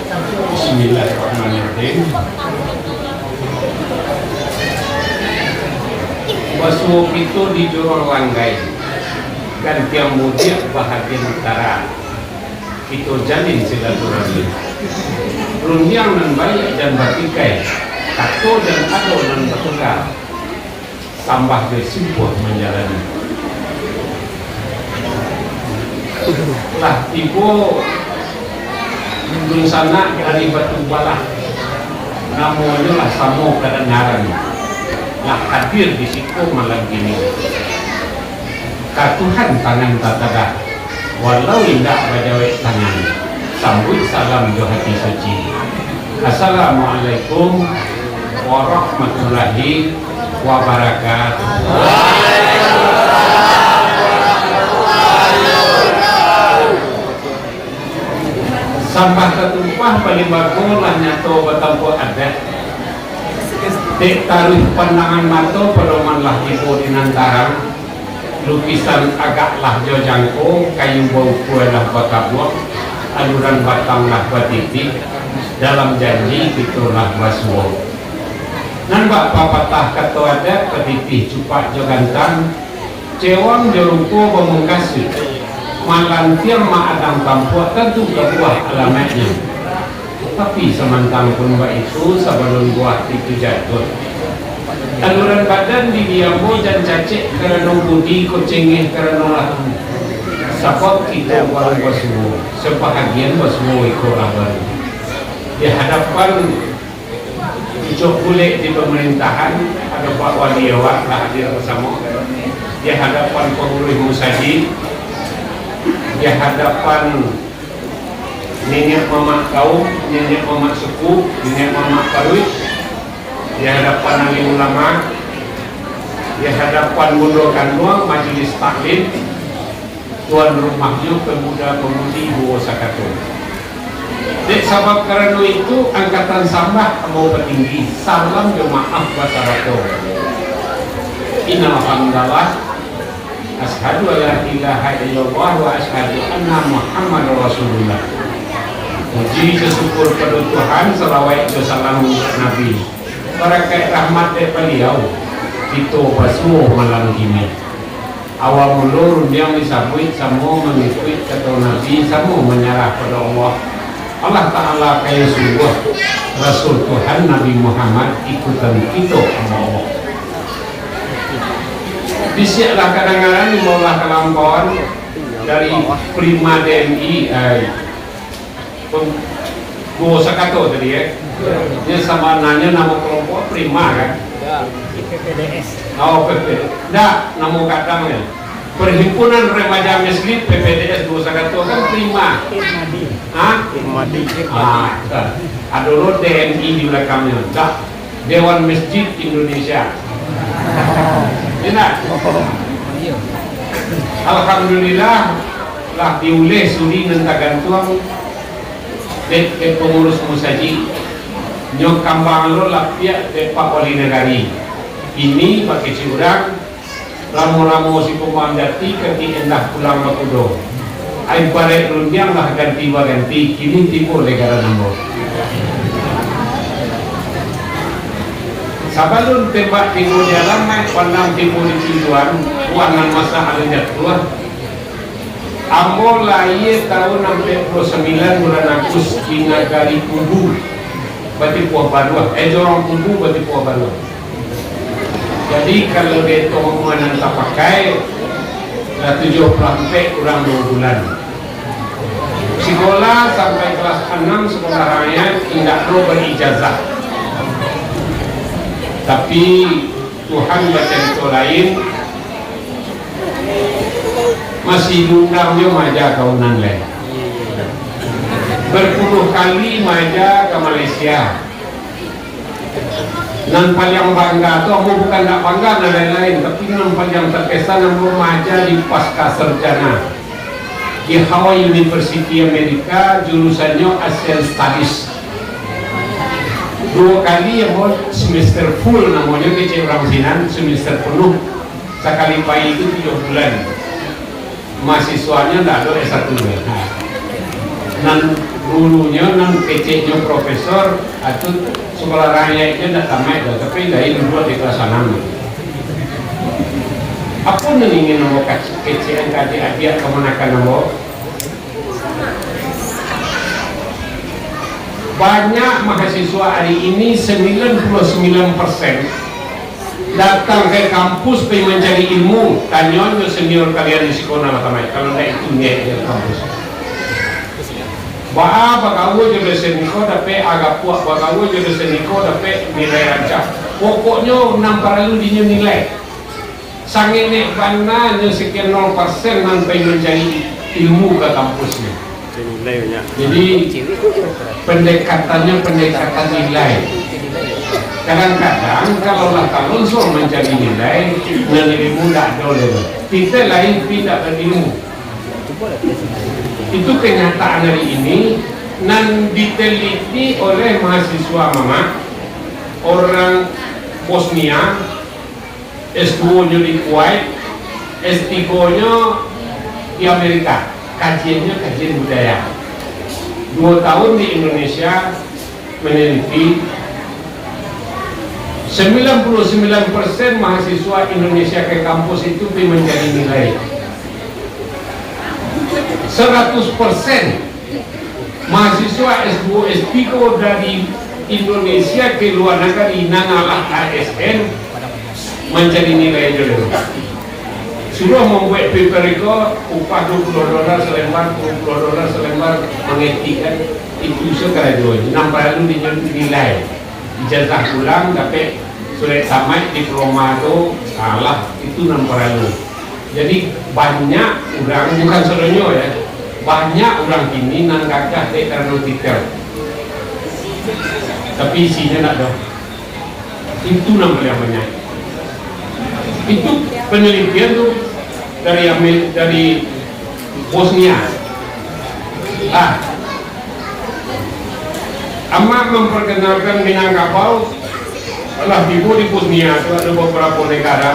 Bismillahirrahmanirrahim. Basuh itu di jorong langgai dan tiang mudik bahagian utara itu jalin silaturahmi rundiang dan baik dan batikai kato dan ado dan bertukar tambah bersimpuh menjalani lah ibu belum sana dari batu balah namanya lah samo kedengaran lah hadir di situ malam ini katuhan tangan tatada walau indah bajawet tangan sambut salam jo hati suci. Assalamualaikum warahmatullahi wabarakatuh. Sampah ketumpah paling bagus lah nyato batampo adat dek taruh pandangan mata pedoman lah ibu di nantarang lukisan agak lah jojangko kayu bau kue lah bakabuak aluran batang lah batitik dalam janji itulah baswo nan bak papatah kata adat ketitih cupak jogantang cewang jorungko pemengkasih malantiang maadang tampuak tentu kebuah alamatnya tapi semantang pun itu sebelum buah itu jatuh aluran badan di diambo dan cacik kerana budi kocengeh kerana laku sapot kita warung basuh sebahagian basuh ikut lawan di hadapan ucap kulit di pemerintahan ada Pak Wali Awak hadir bersama di hadapan pengurus musajid di hadapan nenek mamak kaum, nenek mamak suku, nenek mamak parut, di hadapan ahli ulama, di hadapan mundur kanduang majelis taklim, tuan rumahnya pemuda-pemudi Buwo Sakato. Dek sabab karena itu angkatan sambah mau petinggi salam jemaah wasarato. Innal hamdalah asyhadu alla ilaha illallah wa asyhadu anna muhammadar rasulullah. Puji sesyukur pada Tuhan selawat salam Nabi barakat rahmat dari beliau itu basuh malam ini awal mula yang disabut semua mengikut kata Nabi semua menyerah pada Allah Allah Ta'ala kaya sungguh Rasul Tuhan Nabi Muhammad ikutan kita sama Allah bisiaklah kadang-kadang dimaulah kelampauan dari Prima DMI Buwo Sakato tadi ya. Ini sama nanya nama kelompok Prima kan? PPDS. Oh PPDS. Enggak, nama kadangnya. Perhimpunan Remaja Muslim PPDS Buwo Sakato kan Prima. Irmadi. Hah? Irmadi. Ada lo DMI di belakangnya. Enggak. Dewan Masjid Indonesia. Enak. Alhamdulillah lah diulih suri nentagantuang dek pengurus musajid nyok kambang lo lapia dek Pak Wali Negari ini pakai ciurang ramu-ramu si pemandati keti endah pulang bakudo air barek rundiang lah ganti kini timbul negara nombor sabalun tembak timbul jalan naik pandang timbul di Ciduan warna masa alejat keluar Ambo lahir tahun 69 bulan Agustus di Nagari Kubu berarti Puah Baruah jorong Kubu berarti Puah Baruah jadi kalau dia tomongan tak pakai 74 kurang 2 bulan sekolah sampai kelas 6 sekolah rakyat tidak perlu berijazah tapi Tuhan baca itu lain masih diundangnya maja kaunan lain berpuluh kali maja ke Malaysia nan paling bangga tu aku bukan tak bangga dan lain-lain tapi nan paling terkesan aku maja di pasca sarjana di Hawaii University Amerika jurusannya Asian Studies 2 kali ya buat semester full namanya kecil orang sinan semester penuh sekali bayi itu 3 bulan mahasiswanya tidak ada S1 dan dulunya nan keceknya profesor atau sekolah raya itu tidak tamat tapi dari dulu di kelas 6 apa yang ingin nama kecek adik-adik kemenakan nama banyak mahasiswa hari ini 99% datang ke kampus pengen mencari ilmu. Tanya senior kalian di sekolah tamat kalau tidak itu niat kampus bagaimana jadi seniko tapi agak puas bagaimana jadi seniko tapi nilai rancang pokoknya nampak lalu dia nilai sangat nek mana sekian 0% sampai mencari ilmu ke kampusnya jadi pendekatannya pendekatan nilai kadang-kadang kalau soal mencari nilai dan ilmu tidak ada kita lain tidak berilmu itu kenyataan hari ini dan diteliti oleh mahasiswa mama orang Bosnia S2-nya di Kuwait S3-nya di Amerika kajiannya kajian budaya 2 tahun di Indonesia meneliti 99% mahasiswa Indonesia ke kampus itu menjadi nilai 100% mahasiswa S2 S3 dari Indonesia ke luar negeri nangalah ASN mencari nilai dulu sudah membuat paper itu upah $20 selembar $20 selembar mengetikkan itu sekarang dulu nampak lalu dinilai ijazah pulang tapi sudah tamat diploma itu salah itu nampak lalu jadi banyak orang bukan seluruhnya ya banyak orang kini nang gagah teknological tapi isinya tak ada itu namanya banyak itu penelitian tuh dari Bosnia amat memperkenalkan Minangkabau Latigo di Bosnia itu ada beberapa negara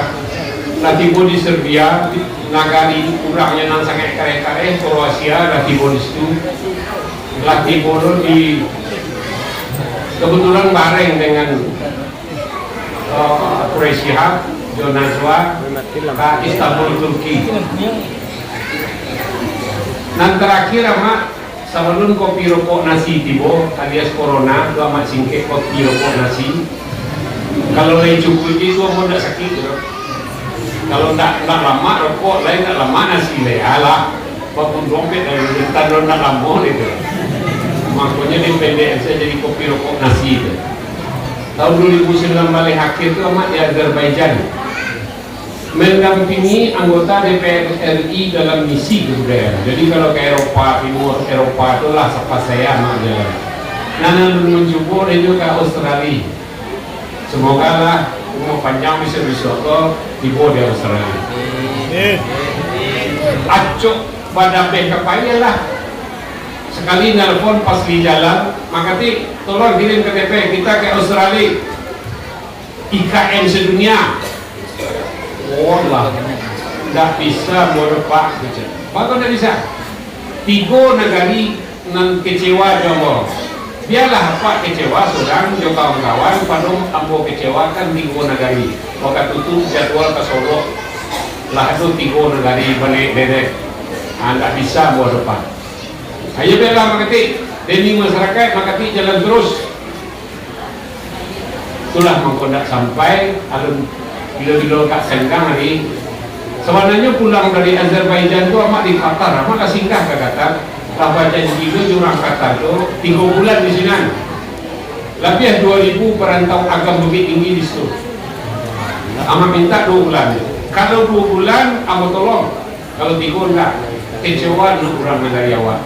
Latigo di Serbia nagari kurangnya nang sangat kare-kare Kroasia Latigo di situ Latigo di kebetulan bareng dengan Kroasia Jonazwa ke Istanbul Turki dan terakhir amat sebelum kopi rokok nasi tibo alias corona dua amat singkit kopi rokok nasi kalau lain cukup itu amat tidak sakit kalau tak lama rokok lain tak lama nasi lehalah walaupun dompet dari bentar tak lama itu makanya dipendek saya jadi kopi rokok nasi itu tahun 2009 balik akhir itu amat di Azerbaijan mendampingi anggota DPR RI dalam misi kebudayaan jadi kalau ke Eropa Timur Eropa itulah siapa saya amat jalan nana mencoba dan juga ke Australia semoga lah umur panjang bisa ke tiba di Australia acuk pada pekapaya lah sekali nelpon pas di jalan makanya tolong kirim ke DP kita ke Australia IKN sedunia lah tidak bisa berpak bahkan tidak bisa 3 negari nan kecewa jomblo biarlah apa kecewa sedang jo kawan-kawan padung ambo kecewa kan 3 negari waktu tutup jadwal ke Solo lah itu 3 negari balik dedek tidak bisa berpak ayo bela makati demi masyarakat makati jalan terus itulah mengkodak sampai alun bila-bila kat sengkang hari sebenarnya pulang dari Azerbaijan tu amat di Qatar amat singgah ke Qatar apa janji itu orang Qatar tu 3 bulan di sini lebih 2.000 perantau agama lebih tinggi di situ amat minta 2 bulan kalau 2 bulan amat tolong kalau 3 enggak kecewa orang negara awak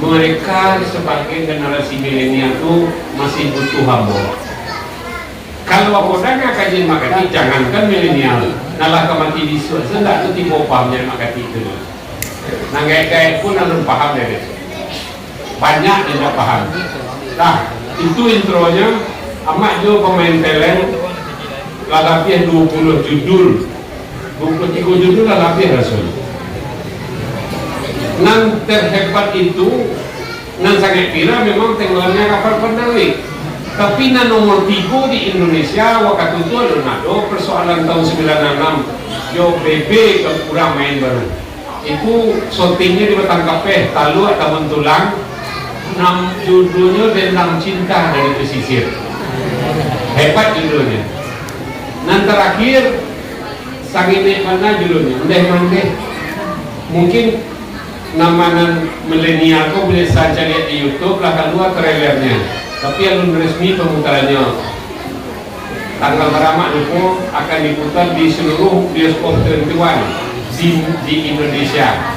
mereka sebagai generasi milenial itu masih butuh hamba kalau aku dengar kajian makati jangankan milenial nalah kemati di suatu tidak itu tipe pahamnya makati itu nah kayak pun belum paham dari banyak yang tidak paham nah itu intronya amat juga pemain talent lalapih 20 judul 23 judul lalapih rasanya. Nang terhebat itu Nan sangat kira memang tenggelamnya kapal Pendelik. Tapi na nomor 3 di Indonesia waktu itu ada persoalan tahun 96 yo BB kurang main baru. Itu syutingnya di Batang Talu atau Tulang. Judulnya Dendam Cinta dari Pesisir. Hebat judulnya. Nan terakhir Sangine mana judulnya? Mendeh. Mungkin nama milenial kau boleh saja lihat di YouTube lah keluar trailernya. Tapi alun resmi pemutarannya tanggal berapa itu akan diputar di seluruh bioskop tertentuan di Indonesia,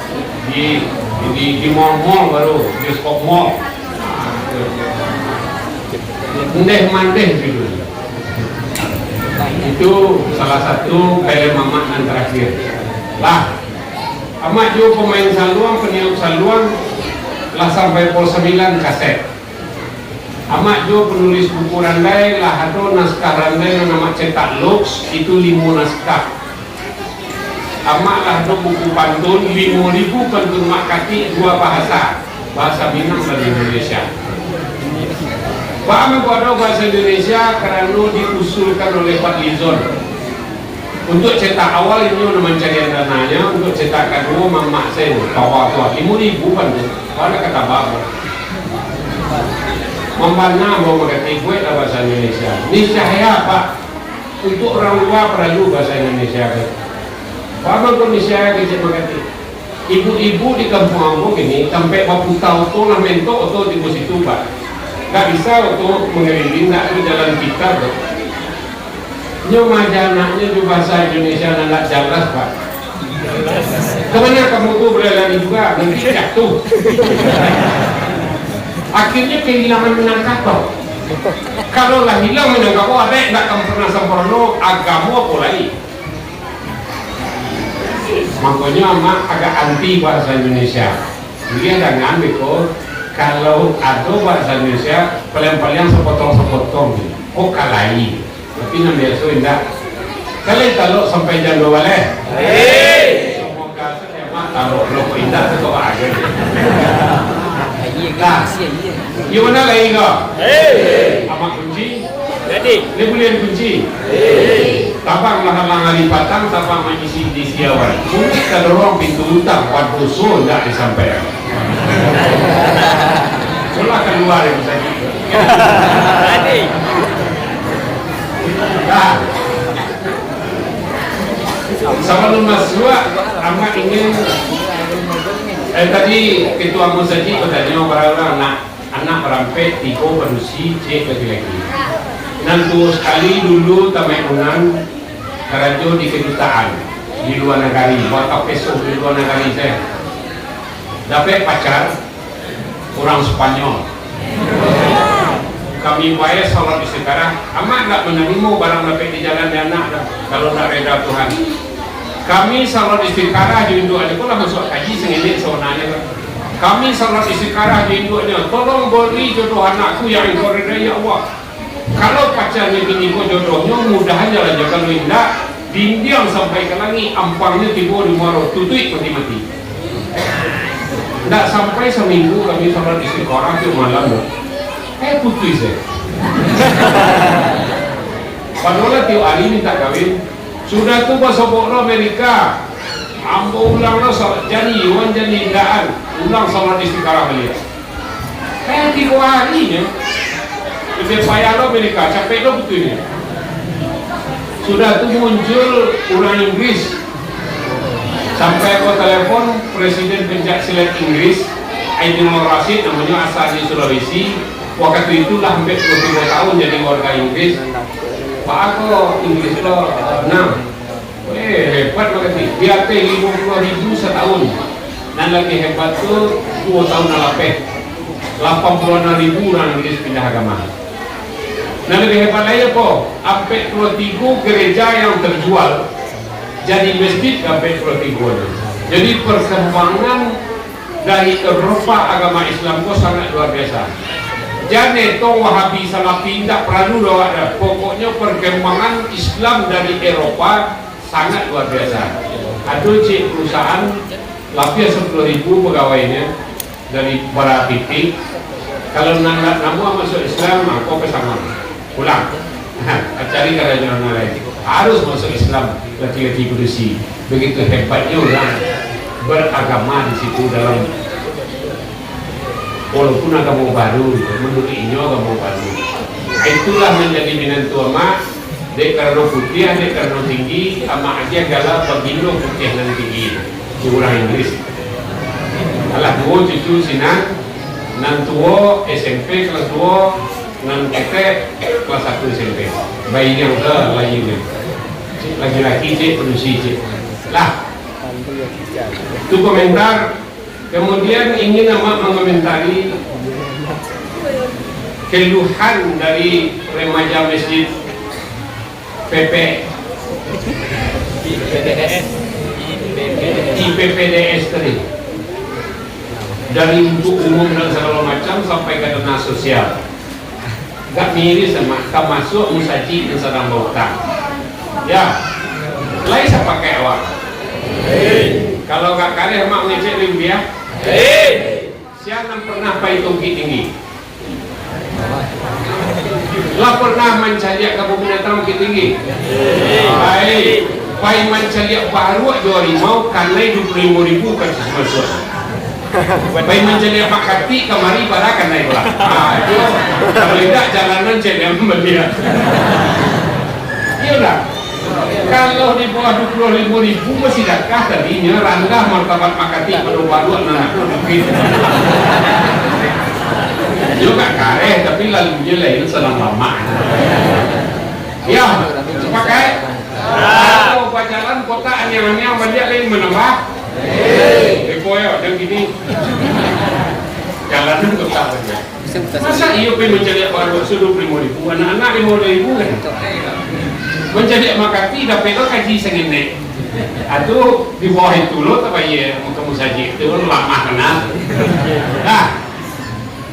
di mall-mall baru bioskop mall. Mandeh gitu. Itu salah satu film Mamat yang terakhir. Lah, amat juga pemain saluang, peniup saluang lah sampai pol 9 kaset. Amat juga penulis buku randai lah atau naskah randai yang nama cetak Lux itu 5 naskah. Amat lah atau buku pantun 5.000 pantun mak kaki 2 bahasa Minang dan Indonesia. Pak Amat ada bahasa Indonesia karena diusulkan oleh Pak Lizon. Untuk cetak awal ini udah mencari dananya, untuk cetak kedua mamak saya bawa tua 5.000 pantun. Mana kata bapak? Membana bawa mengerti gue bahasa Indonesia. Niscaya Pak, untuk orang luar perlu bahasa Indonesia. Pak Amat Indonesia kecil mengerti. Ibu-ibu di kampung Ambon ini sampai bapu tahu tuh lah mentok atau di situ Pak. Gak bisa untuk mengelilingi itu jalan kita tuh. Nyoba anaknya juga bahasa Indonesia nggak jelas Pak. Kemana kamu tuh berlari juga nanti jatuh. Akhirnya kehilangan menangkap kok. Kalau lah hilang menangkap kok ada nggak akan pernah sempurna agama polai. Makanya mak agak anti bahasa Indonesia. Dia ada ngambil kok. Kalau ada bahasa Indonesia paling-paling sepotong-sepotong oh kalai tapi namanya so indah kalian taruh sampai jam 2 boleh semoga saya taruh lo indah itu aja nah gimana lagi kok apa kunci jadi ini boleh kunci tapang lahan-lahan lipatan tapang mengisi di siawan mungkin kalau orang pintu utang waktu so tidak disampaikan Soalnya keluar yang bisa gitu. Nah, sebelum masuk, Amat ingin tadi ketua Musaji bertanya orang anak berampet tiko perusi cek lagi. Nanti sekali dulu tamunan kerajo di kedutaan di luar negara, buat peso di luar negara saya. Dapat pacar orang Spanyol. Kami bayar sholat di sekarang amat nggak menerima barang dapat di jalan dan anak kalau nak reda Tuhan. Kami sholat istiqarah di induknya pun lah masuk haji sengene sebenarnya. Kami sholat istiqarah di induknya tolong beri jodoh anakku yang engkau reda ya Allah. Kalau pacarnya bini kau jodohnya mudah aja lah kalau indah dindiam sampai ke langit ampangnya tiba di muaro tutui mati-mati. Tidak sampai seminggu kami sholat istiqorah ke malam putus saya. Padahal tiap hari minta kawin sudah tuh bahasa bokro Amerika ambo ulang lo jadi iwan jadi indaan ulang sholat istiqorah beliau 3 harinya lebih payah lo Amerika capek lo betulnya sudah tuh muncul orang Inggris sampai aku telepon Presiden Pencaksilat Inggris Ainul Rashid namanya asal di Sulawesi waktu itulah hampir 22 tahun jadi warga Inggris Pak aku Inggris lo hebat banget nih BAT 50.000 setahun dan lagi hebat tuh 2 tahun lebih 86.000 orang Inggris pindah agama dan lebih hebat lagi po sampai 23 gereja yang terjual jadi masjid sampai 23 jadi perkembangan dari Eropa agama Islam kok sangat luar biasa jadi itu Wahabi Salafi tidak perlu doa ada pokoknya perkembangan Islam dari Eropa sangat luar biasa ada perusahaan lebih 10.000 pegawainya dari para titik. Kalau namu masuk Islam, kau pesama pulang. Cari kerajaan lain. Harus masuk Islam laki-laki kudusi. Begitu hebatnya orang beragama di situ dalam. Walaupun agama baru, menurutnya agama baru. Itulah menjadi minantu ama. Dek karena putih, dek karena tinggi, ama aja galau bagindo putih dan tinggi. Di orang Inggris. Alah dua cucu sinan, nan tua SMP kelas 2, nan kete kelas 1 SMP. Bayinya udah lainnya. Laki-laki cik, penusi cik. Lah, itu komentar. Kemudian ingin ama mengomentari keluhan dari remaja masjid IPPDS tadi, dari untuk umum dan segala macam sampai ke dana sosial, gak miris sama tak masuk musaji dan sedang bautang ya lain saya pakai awak kalau gak karya mak ngecek lebih ya siapa pernah pai tinggi lah pernah mencari kabupaten Bintang tinggi. Baik, baik mencari baru aja mau karena 25.000 kan masuk. Baik mencari makati kemari barakan naik lah. Itu kalau tidak jalanan cek yang membeli. Iya lah. Kalau di bawah 25.000 masih dakah tadinya randah martabat makati baru anak juga kareh tapi lalunya lain selang lama ya pakai kalau jalan kota anyang-anyang banyak lain menambah ya dan gini jalanan kota banyak masa iya pengen mencari baru suruh 5.000 anak-anak 5.000 kan mencari makati dapat kaji segini atau di bawah itu lo tapi ya kamu saja itu lama kenal nah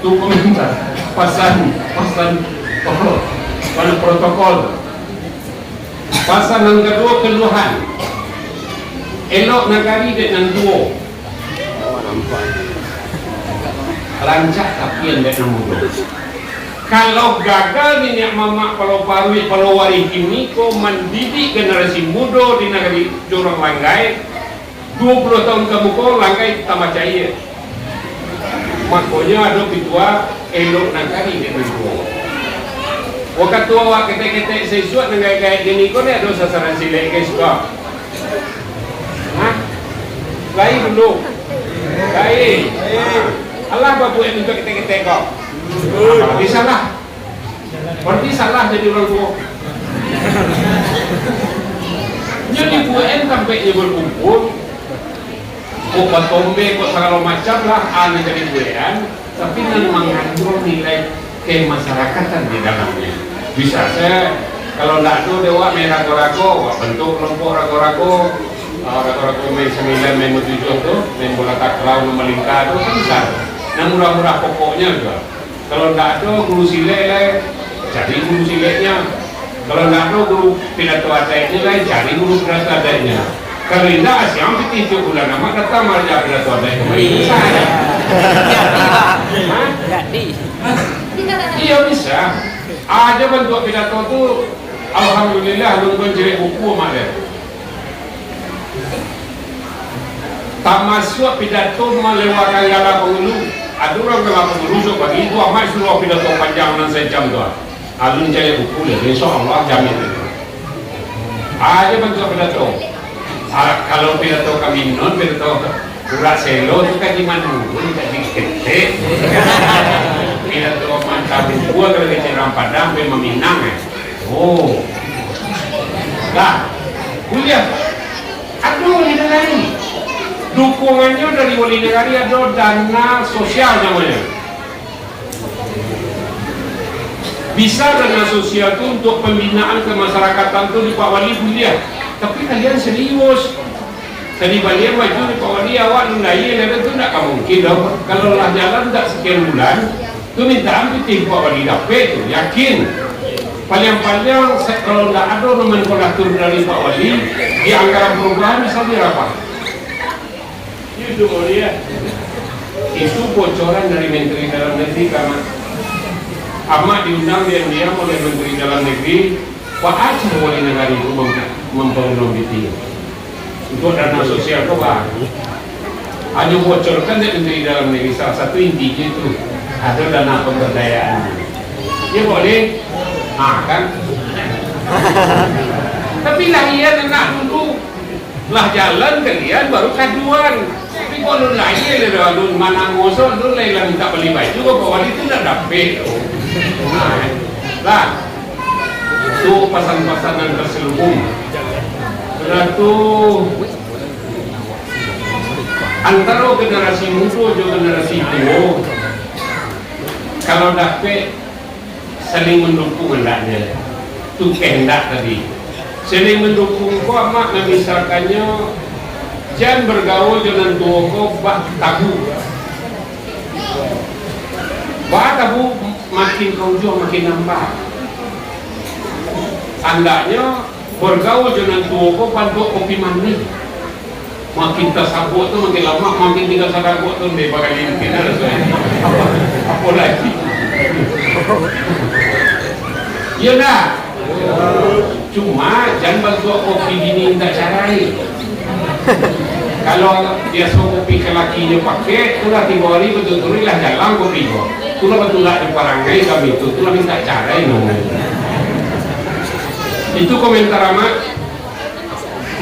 itu komentar pasan pada protokol pasan yang kedua keluhan elok nagari dengan duo rancak tapi yang tidak mudah kalau gagal minyak mama kalau parwi kalau wari kini ko mendidik generasi muda di negeri jorong langgai 20 tahun kamu ko langgai tambah cair makanya ada ketua elok nagari dengan tua. Waktu tua wak ketek-ketek sesuatu dengan kayak gini kau ni ada sasaran silek guys kau. Hah? Lain dulu. Lain. Allah bapa yang untuk ketek-ketek kau. Berarti salah. Berarti salah jadi orang tua. Jadi buat sampai berkumpul. Kok tombe, kok segala macam lah aneh dari buean, tapi nan mengandung nilai kemasyarakatan di dalamnya. Bisa saya kalau tidak ada dewa main rago-rago, bentuk kelompok rago-rago, rago-rago main 9, main 7 tu, main bola takraw, melingkar tu kan bisa. Nah murah-murah pokoknya juga. Kalau tidak ada guru silek, jadi guru sileknya. Kalau tidak ada guru pidato adanya, jadi guru pidato adanya. Kalau tidak asyam itu bulan nama datang malah pidato adanya kemarin saya. Iya bisa. Ada bentuk pidato tu, alhamdulillah nunggu jadi buku malah. Tak masuk pidato melewatkan gala penghulu. Ada orang gala penghulu so bagi itu amat suruh pidato panjang dan sejam tu. Alun jadi buku dia, insya-Allah jamin itu. Ada bentuk pidato. Kalau pidato kami non pidato urat selo itu kan di mana? Tidak diketek. Pidato mantap buku kalau kita Padang be meminang oh. Lah, kuliah. Aduh ini lain. Dukungannya dari wali negara ada dana sosial namanya. Bisa dana sosial itu untuk pembinaan kemasyarakatan itu di Pak Wali kuliah. Tapi kalian serius. Tadi balik maju di Pak Wali awak nundai itu tidak mungkin dong. Kalau lah jalan tak sekian bulan, itu minta ambil tim Pak Wali dapat itu yakin. Paling-paling kalau tidak ada nomenklatur dari Pak Wali di anggaran perubahan bisa berapa? Itu mulia. Itu bocoran dari Menteri Dalam Negeri karena amat diundang diam-diam oleh Menteri Dalam Negeri. Pak Aceh boleh negara itu membangun BTU untuk dana sosial kau bah. Hanya bocorkan dari Menteri Dalam Negeri salah satu intinya itu ada dana pemberdayaan. Ya boleh, kan? Tapi lahian anak dulu, lah jalan kalian baru kaduan. Tapi kalau lagi lalu mana ngosol dulu lah minta beli baju, bahwa itu dah dapet. Lah, itu pasan-pasanan terselubung. Sudah tu antara generasi muda dan generasi tua, kalau dapet saling mendukung hendaknya. Itu kehendak tadi. Saling mendukung kau amat memisahkannya. Jangan bergaul dengan tua kau bah tabu. Bah tabu makin kau jauh makin nambah. Andaknya bergaul dengan tua kau bantu kopi mandi. Makin tersabut tu makin lama, makin tinggal sabut tu dia bakal limpin ada apa lagi? Ya dah. Cuma jangan bantu kopi gini tak carai. Kalau dia suruh kopi ke lakinya pakai, itulah 3 hari betul-betul lah jalan kopi kau. Itulah betul lah di parangai kami itu, itulah minta carai no. Itu komentar amat.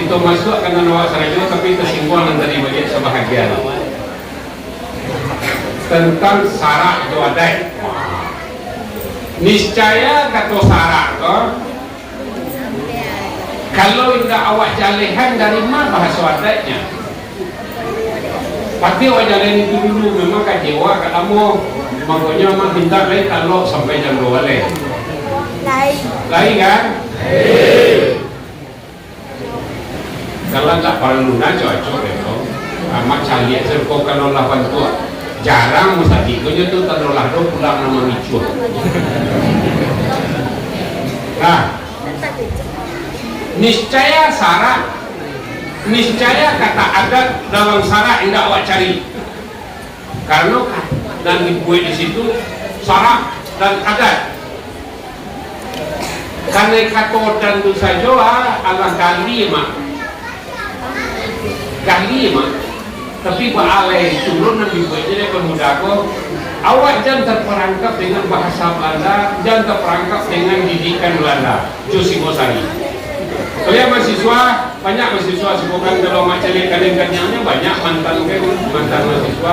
Itu masuk karena nawak sarajana tapi tersinggung dari bagian sebahagian tentang syarat doadai. Niscaya kata syarat tu, kalau indah awak jalehan dari mana bahasa adatnya? Pasti awak jalehan itu dulu memang kajewa kat lama. Makanya mak minta lain kalau sampai jam 2 lain. Lain kan? Kalau tak perlu nak cocok itu, amat cari serko kalau lawan tua jarang musadi. Kau tu kalau lah do pulang nama micu. Nah, niscaya syarat, niscaya kata adat dalam syarat yang awak cari. Karena dan dibuat di situ syarat dan adat. Karena kata dan tu saja Allah kali mak. Kali mak, tapi alai turun nanti buatnya pemuda ko. Awak jangan terperangkap dengan bahasa Belanda, jangan terperangkap dengan didikan Belanda. Josi Gosari. Kalian mahasiswa, banyak mahasiswa sebukan kalau macam kalian banyak mantan mahasiswa.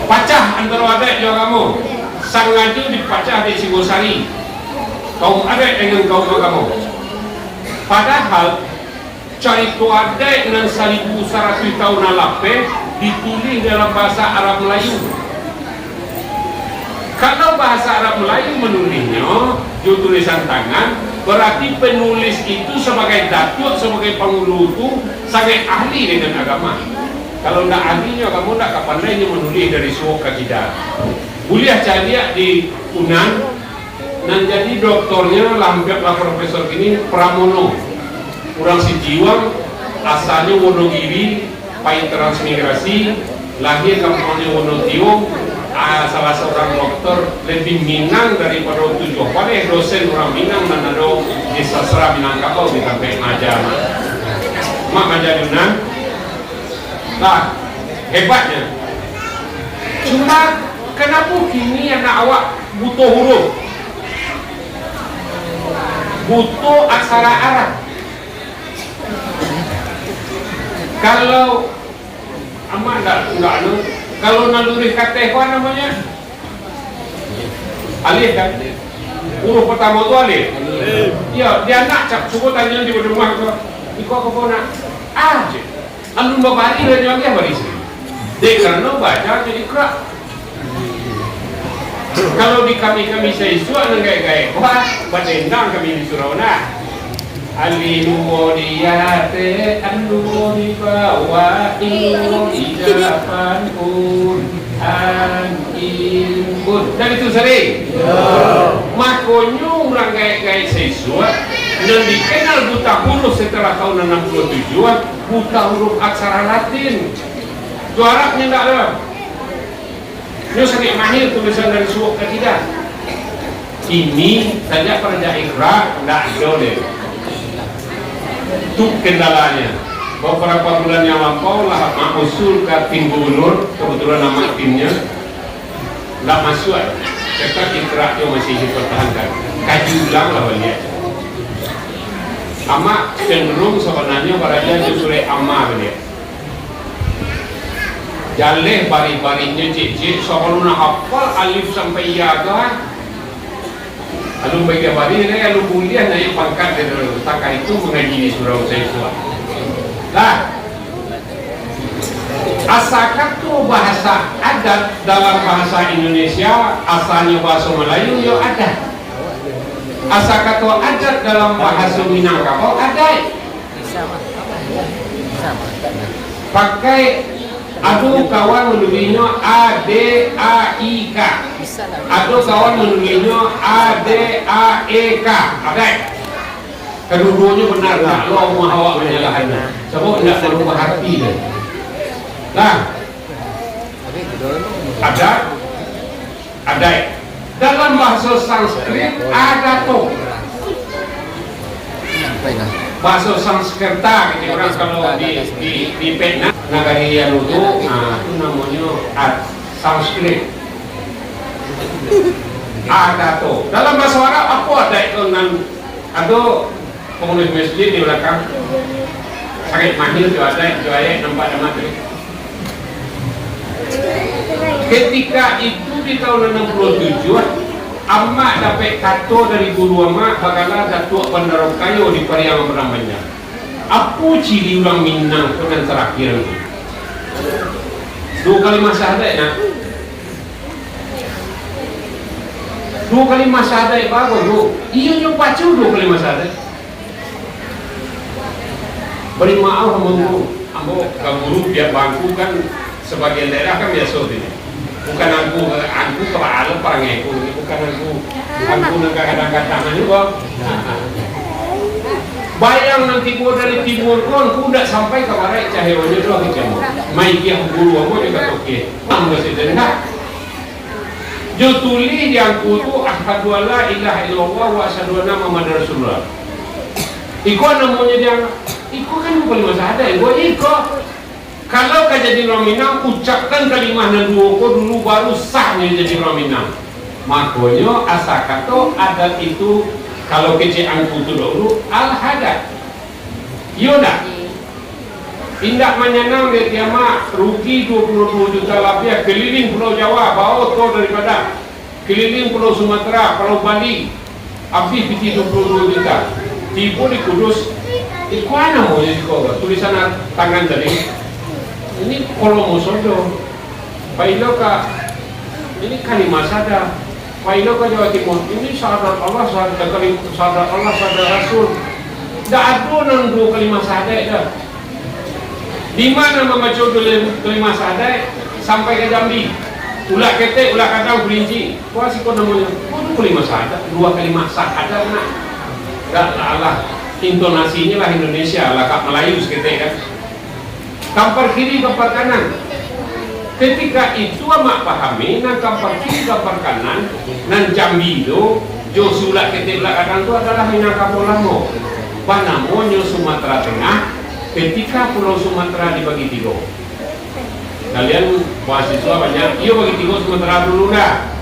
Pacah antara adat juga kamu. Sang ngaju dipacah di Singosari. Kaum adat dengan kaum kamu. Padahal cerita adat dengan 1100 tahun alape ditulis dalam bahasa Arab Melayu. Kalau bahasa Arab Melayu menulisnya di tulisan tangan, berarti penulis itu sebagai datuk, sebagai pengulu itu sangat ahli dengan agama. Kalau tidak ahlinya kamu tidak kapan lainnya menulis dari suku kita. Kuliah cari di Unan dan jadi doktornya lampiaklah profesor ini Pramono. Orang Sijiwang, asalnya Wonogiri, pai transmigrasi, lahir kampungnya Wonogiri. Salah seorang dokter lebih Minang daripada tujuh pada dosen orang Minang dan ada di sastra Minangkabau di sampai Maja mak Maja Yunan. Nah hebatnya cuma kenapa kini anak awak butuh huruf, butuh aksara Arab? Kalau amak enggak kalau naluri kata apa namanya? Alif kan? Huruf pertama tu alif. Ya, dia nak cuba tanya di rumah tu. Iko apa nak? Ah, alun babari dan juga baris. Dek kerana baca jadi kerak. Kalau di kami saya suat dengan gaya-gaya, wah, badendang kami di Surabaya. Alimudiyate anu dibawa di depan imbun dan itu sering makanya orang gaya-gaya siswa dan dikenal buta huruf setelah tahun 67 buta huruf aksara Latin Itu Arabnya enggak ada. Dia sangat mahir tulisan dari suuk ke tidak. Ini saja pada Iqra enggak ada deh. Itu kendalanya. Beberapa bulan yang lampau lah mak usul ke tim gubernur, kebetulan nama timnya enggak masuk. Cakap Iqra itu masih dipertahankan. Kaji ulang lah beliau. Ama cenderung sebenarnya barangnya justru amma beliau. Jaleh bari-barinya cik-cik soalnya hafal alif sampai ya kan. Lalu bagi bari ini lalu kuliah naik pangkat dari takah itu mengaji di surau saya kuat. Lah, asakat tu bahasa adat dalam bahasa Indonesia, asalnya bahasa Melayu yo ada. Asakat tu adat dalam bahasa Minangkabau ada. Pakai aduh kawan menulisnya A D A I K. Aduh kawan menulisnya A D A E K. Ada. Kedua-duanya benar lah. Allah Maha menyalahannya. Sebab tidak merubah hati dia. Nah, ada. Dalam bahasa Sanskrit ada tuh. Bahasa Sanskerta, gitu orang kalau di Pena negari yang itu, nah itu namanya Sanskrit. Ada tuh. Dalam bahasa Arab apa ada itu ada pengulis masjid di belakang. Sangat mahir itu ada nampak ada materi. Ketika itu di tahun 67 Amma dapat kato dari guru Amma bagaimana datuk Bandar Kayo di Pariang Beramanya. Apa ciri orang Minang dengan terakhir itu? 2 kali masa ada nak? 2 kali masa ada bagus tu. Iya nyo pacu 2 kali masa ada. Beri maaf ambo guru biar bangku kan sebagian daerah kan biasa ini. Bukan aku kebalan perang aku, bukan aku kadang-kadang juga. Bayang nanti gua dari timur pun, aku udah sampai ke barat cahayanya doang kecil. Mai dia guru aku juga oke. Kamu masih dengar? Jo tulis yang kutu asyhadu alla ilaha illallah wa asyhadu anna muhammadar rasulullah. Iko namanya dia, iko kan bukan masalah ada, iko. Kalau kau jadi orang Minang, ucapkan kalimat nanduoko dulu baru sahnya jadi orang Minang. Makanya asakato adat itu kalau kecil angkutu dulu al-hadat. Yoda. Tindak menyenang dia tiama rugi 22 juta rupiah keliling Pulau Jawa, bawa tol daripada keliling Pulau Sumatera, Pulau Bali, habis piti 22 juta. Tipu di Kudus, itu mana mau jadi kau? Tulisan tangan tadi. Ini kalau mau sodo, Pailo ka, ini kalimat sada, Pailo ka Jawa Timur, ini syahadat Allah, syahadat Allah, syahadat Rasul. Tidak ada nang 2 kalimat sada dah. Di mana membaca kalimat sada sampai ke Jambi, ulah ketek, ulah kadang kelinci. Kau sih kau namanya, kau kalimat sada, 2 kalimat sada nak. Tak lah, intonasinya lah Indonesia, lah kak Melayu seketek kan. Kampar kiri, kampar kanan. Ketika itu amak pahami, nan kampar kiri, kampar kanan, nan Jambi itu, jo sulak ketik belakang itu adalah Minangkabau Lamo. Panamonyo Sumatera Tengah, ketika Pulau Sumatera dibagi 3. Kalian mahasiswa banyak, iya bagi 3 Sumatera dulu dah.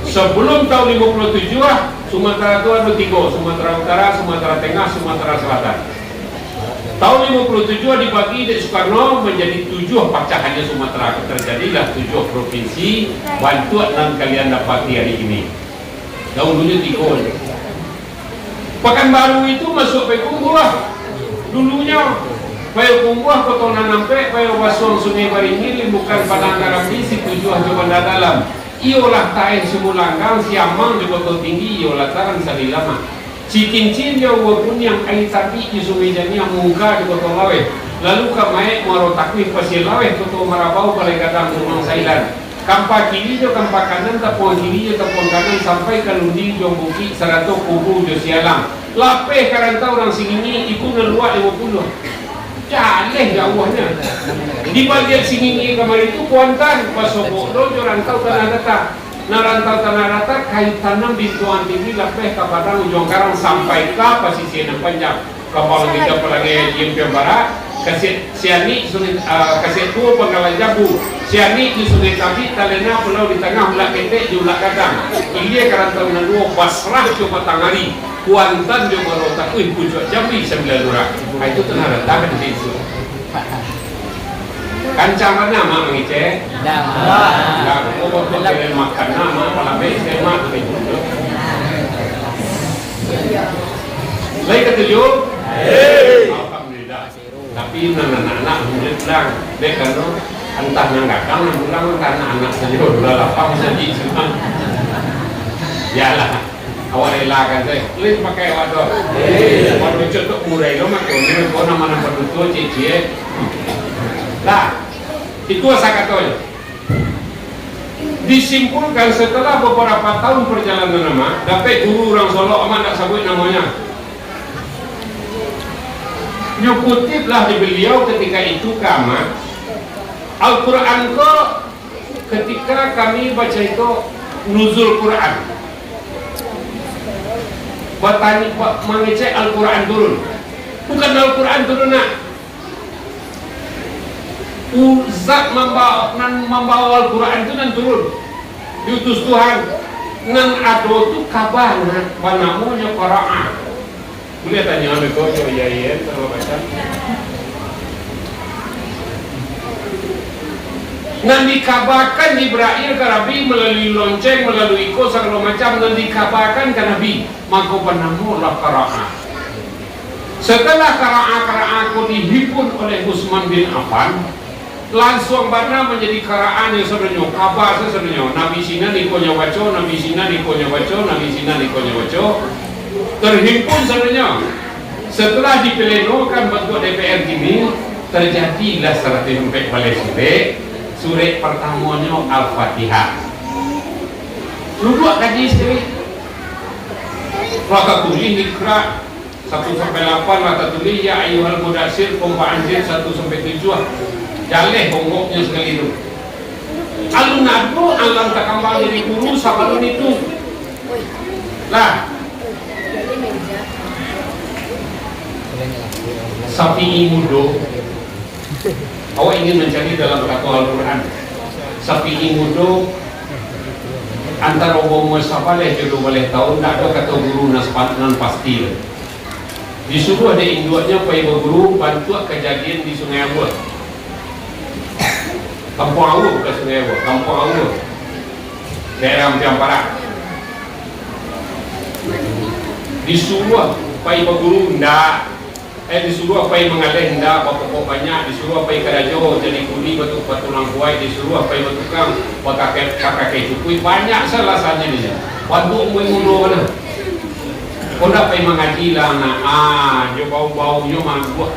Sebelum tahun 57 Sumatera itu ada 3, Sumatera Utara, Sumatera Tengah, Sumatera Selatan. Tahun 57 dibagi di Soekarno menjadi 7 pecahannya Sumatera. Terjadilah 7 provinsi. Bantuan yang kalian dapati hari ini. Dahulunya 3. Pekanbaru itu masuk Payakumbuh. Dulunya Payakumbuh Kota Nampe, Payawasong Sungai Baringin, bukan Padang Garambi, si 7 Jabanda Dalam. Iolah taen Simulanggang, Siamang di Kota Tinggi, iolah taran Salilama. Cikin-cin dia walaupun yang air tapi di Sungai Jani yang muka di Kota Lawe. Lalu kamai Muaro Takwih Pasir Lawe, Kota Marabau, Balai Gadang, Rumang Sailan. Kampa kiri jo, kampa kanan, tapuan kiri jo, tapuan kanan, sampai ke Lundi, Jombuki, Sarato, Kubu, Josialang. Lapeh karantau orang sini, ikut neluak 50. Jaleh jauhnya. Di bagian sini kamar itu Kuantan, Pasoko, Rojo rantau tanah datar. Narantau tanah datar kayu tanam bintuan tinggi lepeh ke Padang Ujung Karang sampai ke pesisir Panjang. Kapal kita pelagi Jim Barat, kasih siani sungai kasih tua Pangkalan Jabu, siani di Sungai Tabi, Talena pulau di tengah ulak ketek di ulak kadang. Iya karantau dua Basrah coba tangari, Kuantan coba rotak, pucuk Jambi 9 orang. Itu tanah datar di situ. Kancang mana mak mengice? Dah, kau boleh makan nama, malam besok mak begitu. Lagi ketujuh, alhamdulillah. Tapi anak-anak murid bilang, dek kan, entah nangkatang, pulang karena anak saja udah lapang saja semua. Yalah, awal elakan saya, lihat pakai wadah. Wadah cukup murah itu mak, kau nama berdutu cici. Lah, itu saya katakan. Disimpulkan setelah beberapa tahun perjalanan nama, dapat guru orang Solo amat nak sebut namanya. Nyukutiplah di beliau ketika itu kama Al-Quran ko ketika kami baca itu nuzul Quran. Bertanya mengecek Al-Quran turun, bukan Al-Quran turun nak. Zat membawa Al-Quran itu nan turun diutus Tuhan nan ado tu kabar namanya Qur'an. Boleh tanya ambil kau ya kalau baca nan dikabarkan Jibril ke Nabi melalui lonceng, melalui iko segala macam, nan dikabarkan ke Nabi maka penamulah Qur'an. Setelah Qur'an ko dihipun oleh Utsman bin Affan, langsung benar menjadi karaan yang sebenarnya kabar sebenarnya Nabi Sina nikonya baca, Nabi Sina nikonya baca, Nabi Sina nikonya baca terhimpun sebenarnya. Setelah diplenokan bentuk DPR gini, terjadilah serat sampai balik surat pertamanya Al-Fatihah. Lu buat kaji sendiri. Maka tulis nikra 1-8, maka tulis ya ayyuhal mudassir pompa anjir 1-7. Jaleh bongkoknya sekali itu. Alun nado alam tak kembali dari guru sabalun itu. Lah. Sapi mudo. Awak ingin mencari dalam kata Al-Quran. Sapi mudo antara bomo sabaleh jodoh boleh tahu tak ada kata guru nan pasti. Disuruh ada induaknya supaya berguru bantu kejadian di Sungai Abur. Kampung Awu bukan Sungai Awu, Kampung Awu daerah Jampara. Disuruh pai berguru ndak, disuruh pai mengalih ndak, pokok banyak, disuruh pai kerajo jadi kuli batu tulang kuai, disuruh pai bertukang pakai cukui, banyak salasanya ni. Waktu mengulo mana? Kau ndak pai mengaji lah nak, jo bau jo mangbuah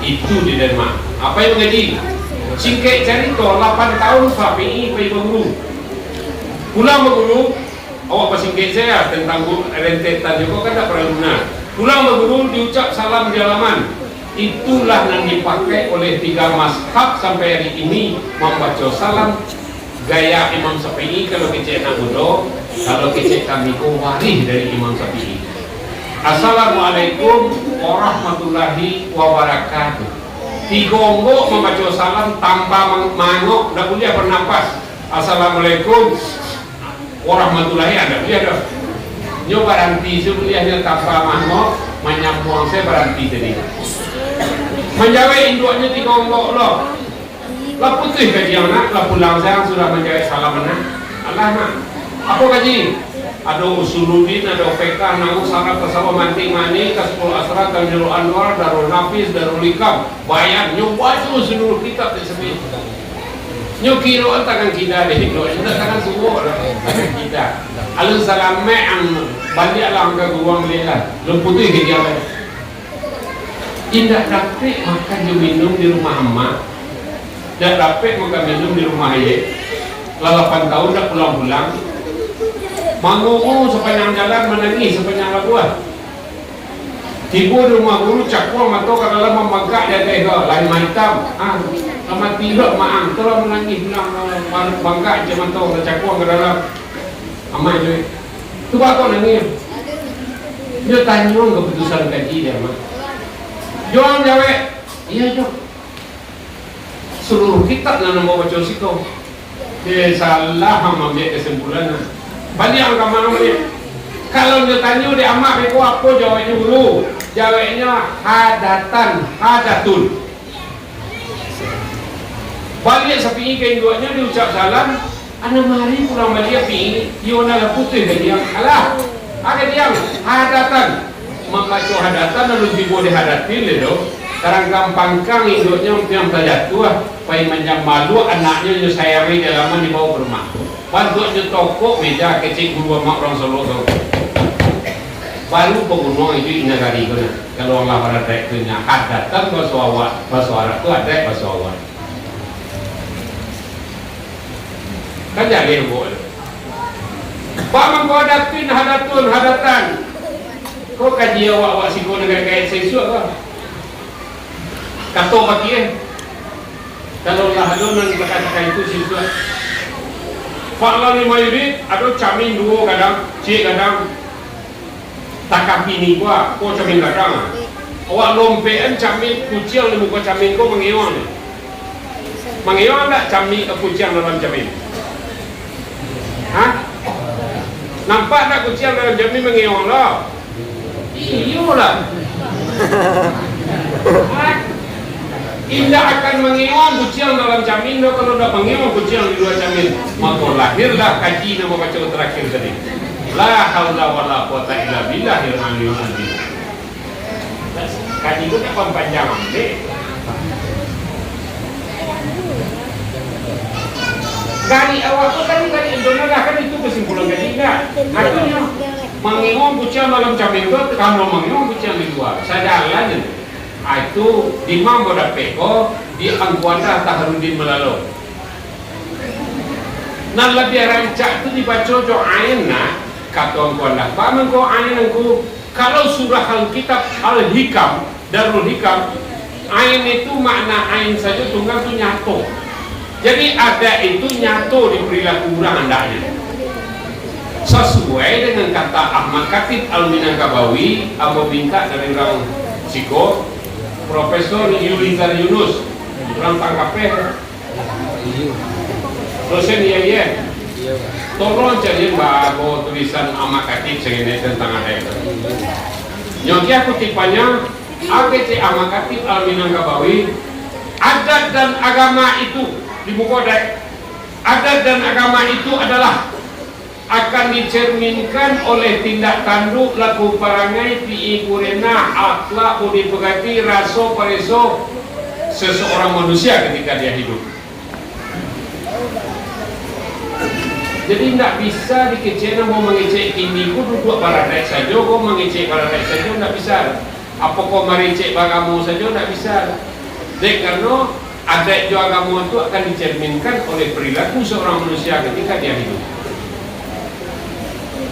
itu di Denmark. Apa yang mengaji? Singkat cerita 8 tahun Syafi'i pergi berguru. Pulang berguru, awak pasingkat saya tentang rentetan juga kan tak pernah guna. Pulang berguru diucap salam di halaman. Itulah yang dipakai oleh 3 mazhab sampai hari ini membaca salam gaya Imam Syafi'i. Kalau kecek nak bodoh, kalau kecek kami waris dari Imam Syafi'i. Assalamualaikum warahmatullahi wabarakatuh. Digonggok membaca salam tanpa mangok, tak boleh bernafas. Assalamualaikum warahmatullahi ada boleh ada. Nyo berhenti sebelahnya tanpa mangok, menyambung saya berhenti tadi. Menjawab induknya digonggok loh. Lah putih kaji anak, lah pulang saya sudah menjawab salam anak. Allah nak. Apa kaji? Ada Usuluddin, ada OPK, Nahu, Saraf, Tasawuf, Mantik, Mani, Kasful Asrar, Tanjurul Anwar, Darul Nafis, Darul Ikam, Bayan, nyoba itu seluruh kitab tersebut. Nyokiro tangan kita deh, kita tangan semua kita. Alun salam me'an, baliklah angka guang lelah, lemputih ke dia. Tidak dapat makan dia minum di rumah emak, tidak dapat makan minum di rumah ayah. 8 tahun dah pulang-pulang. Mangungu sepanjang jalan menangis sepanjang labuan. Tiba di rumah guru cakuang atau ke dalam membangkak dia tega lain hitam. Sama tidak maang terus menangis bilang bangkak je mantau ke cakuang ke dalam. Amai je. Tu bakal nangis. Dia tanya keputusan gaji dia mah. Jual jawab. Iya jo. Seluruh kitab nak bawa baca situ. Dia salah mengambil kesimpulan. Balik angka mana dia? Kalau dia tanya dia amak beko apa jawabnya dulu. Jawabnya hadatun. Balik sapi kain duanya diucap salam. Ana mari pulang balik api. Iona la putih dia. Alah. Ada dia hadatan. Membaca hadatan lalu diboleh hadatin le. Sekarang gampang kang induknya yang terjatuh. Pai menjam malu anaknya nyu sayawi dalam dibawa ke rumah. Bantunya toko meja kecil guru mak orang Solo tu. Baru penggunaan itu negari guna. Kalau Allah pada punya hadatan bahasa Arab tu ada bahasa awal. Kan jadi boleh. Pak mengkau hadatan. Kau kaji awak siko negara kait sesuatu ke? Kato bagi kalau Allah adunan kata itu sesuatu. Faklah lima yurid, ada camin dua kadang, cik kadang. Takap ini gua, kau camin kadang. Awak lompean camin kucing di muka camin kau mengiwan. Mengiwan tak camin kucing dalam camin? Hah? Nampak tak kucing dalam camin mengiwan lah? Iyalah. Indah akan mengiwan kucing dalam camin lo kalau dah mengiwan kucing di luar camin. Maka lahirlah kaji nama baca terakhir tadi. La haula wala quwata illa billahil aliyyil azim. Kaji itu tak panjang deh. Dari awal tu tadi Indonesia kan itu kesimpulan kaji enggak. Artinya mengiwan kucing dalam camin itu kalau mengiwan kucing di luar. Sadalan itu di Mambo Peko di Angkuanda Taharudin Melalo. Nan lebih rancak itu dibaca jo ain nak kata Angkuanda. Pak mengko ain aku kalau surah Alkitab Al-Hikam Darul Hikam ain itu makna ain saja tunggal itu nyato. Jadi ada itu nyato di perilaku orang andanya. Sesuai dengan kata Ahmad Khatib Al-Minangkabawi Abu Binta dari orang Siko Profesor Yulizar Yunus orang tangkapnya dosen iya tolong jadi bago tulisan Ahmad Khatib segini tentang ada itu nyoki aku tipanya AGC Ahmad Khatib Al-Minangkabawi adat dan agama itu di Bukodek adat dan agama itu adalah akan dicerminkan oleh tindak tanduk laku parangai pi kurena akhlak budi peganti raso pareso seseorang manusia ketika dia hidup. Jadi tidak bisa dikecena mau mengecek indiku duduk paradek saja, kau mengecek paradek saja tidak bisa. Apa kau mericek bagamu saja tidak bisa. Dek karena adat agama itu akan dicerminkan oleh perilaku seorang manusia ketika dia hidup.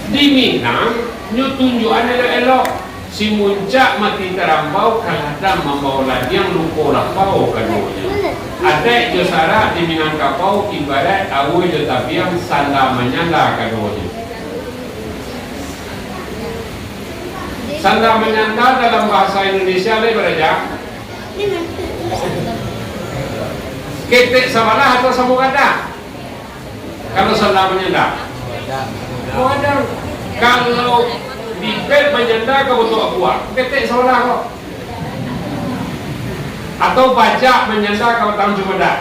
Di Minang, nyu tunjukan elok si muncak mati terambau kadang membawa ladiang lupa lapau kanunya. Ada josara di Minangkabau ibarat awu jotabiang sanda menyanda kanunya. Sanda menyanda dalam bahasa Indonesia le beraja. Ketek samalah atau samukada? Kalau sanda menyanda. Oh ada. Kalau bibet menyenda kau untuk akuak, ketek salah kau. Atau bajak menyenda kau tahu cuma dah.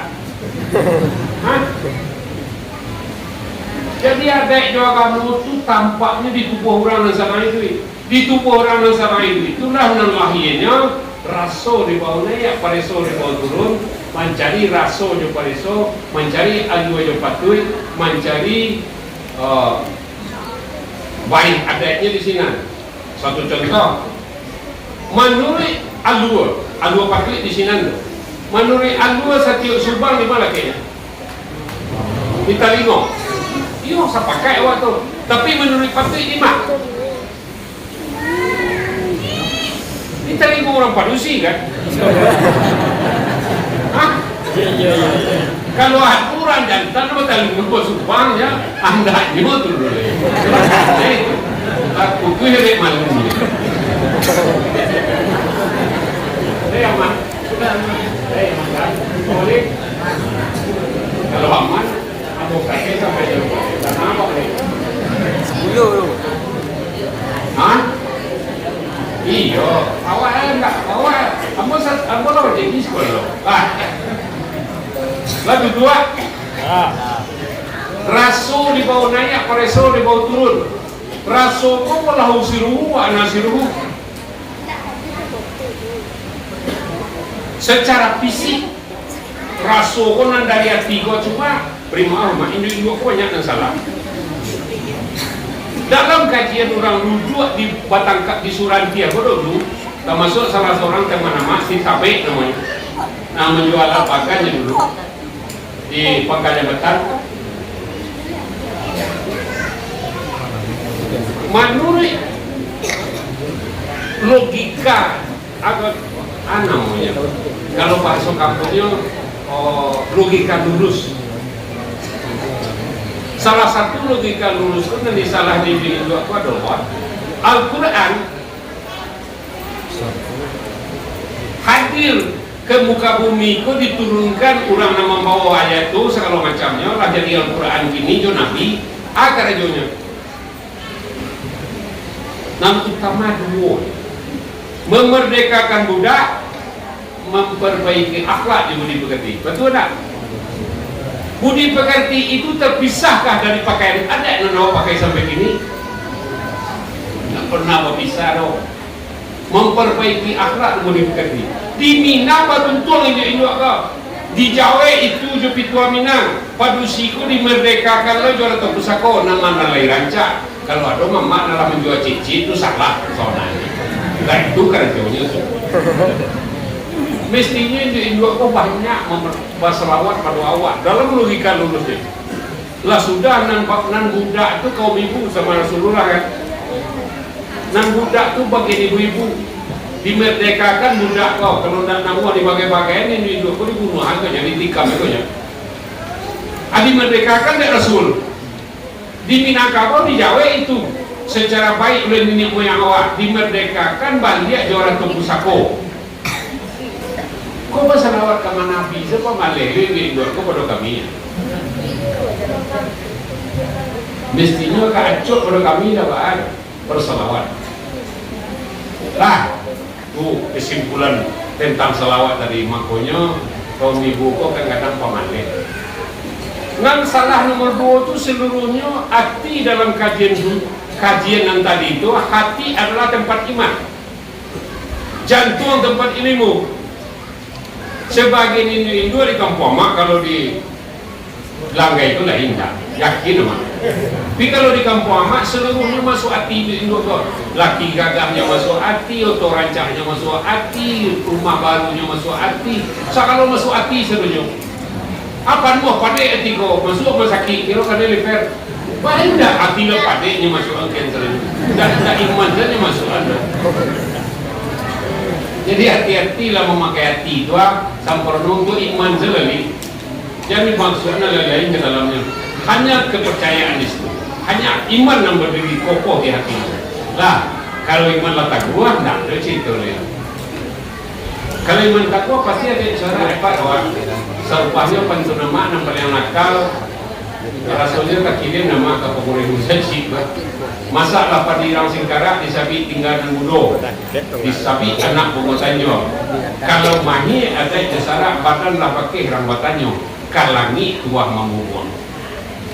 Jadi ada juga kamu tu tampaknya di tubuh orang yang sama itu. Di tubuh orang yang sama itu. Itulah yang lahirnya raso di bawahnya ya pareso di bawah turun, mencari raso di pareso, mencari ayu di patui, mencari baik adanya di sini. Satu contoh, menurut alua pakai di sini. Menurut alua setiap subang di mana kayaknya? Di Talingo. Iyo, saya pakai waktu. Tapi menurut pakai di mana? diterima orang padusi kan? Hah? Kalau aturan jantan betul lupa subang ya, anda nyuruh dulu. Aku tuh hari malam ini. Saya aman, sudah aman. Saya aman. Boleh. Kalau aman, advokatnya sampai jauh. Karena apa nih? Dulu. Hah? Iya, awak enggak, awak. Ambo lo jadi sekolah. Lalu dua. Raso di bawah naik, pareso di bawah turun. Raso kok malah usiruhu, anasiruhu. Secara fisik, raso kok dari hati kok cuma prima rumah ini juga banyak yang salah. Dalam kajian orang rujuk di Batangkap di Surantia dulu, termasuk salah seorang teman nama si Tabe namanya, nah menjual alpakannya dulu di Pangkalan Betar. Menurut logika agak namanya, kalau bahasa kampungnya logika lurus. Salah satu logika lurus itu yang disalah di Indo itu adalah Al-Quran hadir ke muka bumi itu diturunkan orang nama bawa ayat itu segala macamnya lah jadi Al-Quran gini jo Nabi agar jonya nam utama dua memerdekakan budak memperbaiki akhlak di budi pekerti, betul tak? Budi pekerti itu terpisahkah dari pakaian? Ada yang mau pakai sampai gini? Tidak pernah berpisah dong. Memperbaiki akhlak budi pekerti. Di Minang betul ini kau. Di Jawa itu jupi tua Minang. Padusiku dimerdekakan lo jual atau pusako nama nalai rancak. Kalau ada mama nalar menjual cici itu salah soalnya. Nah itu kerjanya. Mestinya di Indo kok banyak berselawat pada awak dalam logika lulusnya lah sudah nan budak itu kaum ibu sama Rasulullah kan nan budak itu bagian ibu-ibu dimerdekakan budak kau kalau tidak namu dibagai-bagain ini Indo kok dibunuh aja jadi tikam itu ya dimerdekakan dari Rasul di Minangkabau di Jawa itu secara baik oleh nenek moyang awak dimerdekakan balik juara Tupusako. Kau bersalawat ke Nabi, siapa malih ini dua kau pada kami. Mestinya keacuk pada kami dapat bersalawat. Lah, tu kesimpulan tentang salawat tadi makanya kaum ibu kau kadang-kadang pamalih. Ngan salah nomor 2 itu seluruhnya hati dalam kajian yang tadi itu hati adalah tempat iman, jantung tempat ilmu. Sebagian Indo di kampung mak kalau di Langga itu lah indah, yakin mak. Tapi kalau di kampung mak seluruhnya masuk hati di Indo tuh. Laki gagahnya masuk hati, oto rancangnya masuk hati, rumah barunya masuk hati. Kalau masuk hati seluruhnya. Apa mau pada hati kau masuk sakit kira kan leper. Banyak hati lo padanya masuk angin seluruhnya. Dan iman saja masuk anda. Jadi hati-hatilah memakai hati itu sampai nunggu iman selalu. Jadi maksudnya lain ke dalamnya. Hanya kepercayaan itu. Hanya iman yang berdiri kokoh di hati. Lah, kalau iman letak gua, tidak ada cerita dia. Kalau iman takwa pasti ada cara apa awak. Serupanya pentunama yang paling nakal. Rasulnya tak kirim nama ke pengurus musajib. Masa lapar di Rang Singkara disabi tinggal dan budo disabi anak bungotanyo kalau mahi ada jasara badan lah pakai rambatanyo kalangi tuah mamubon.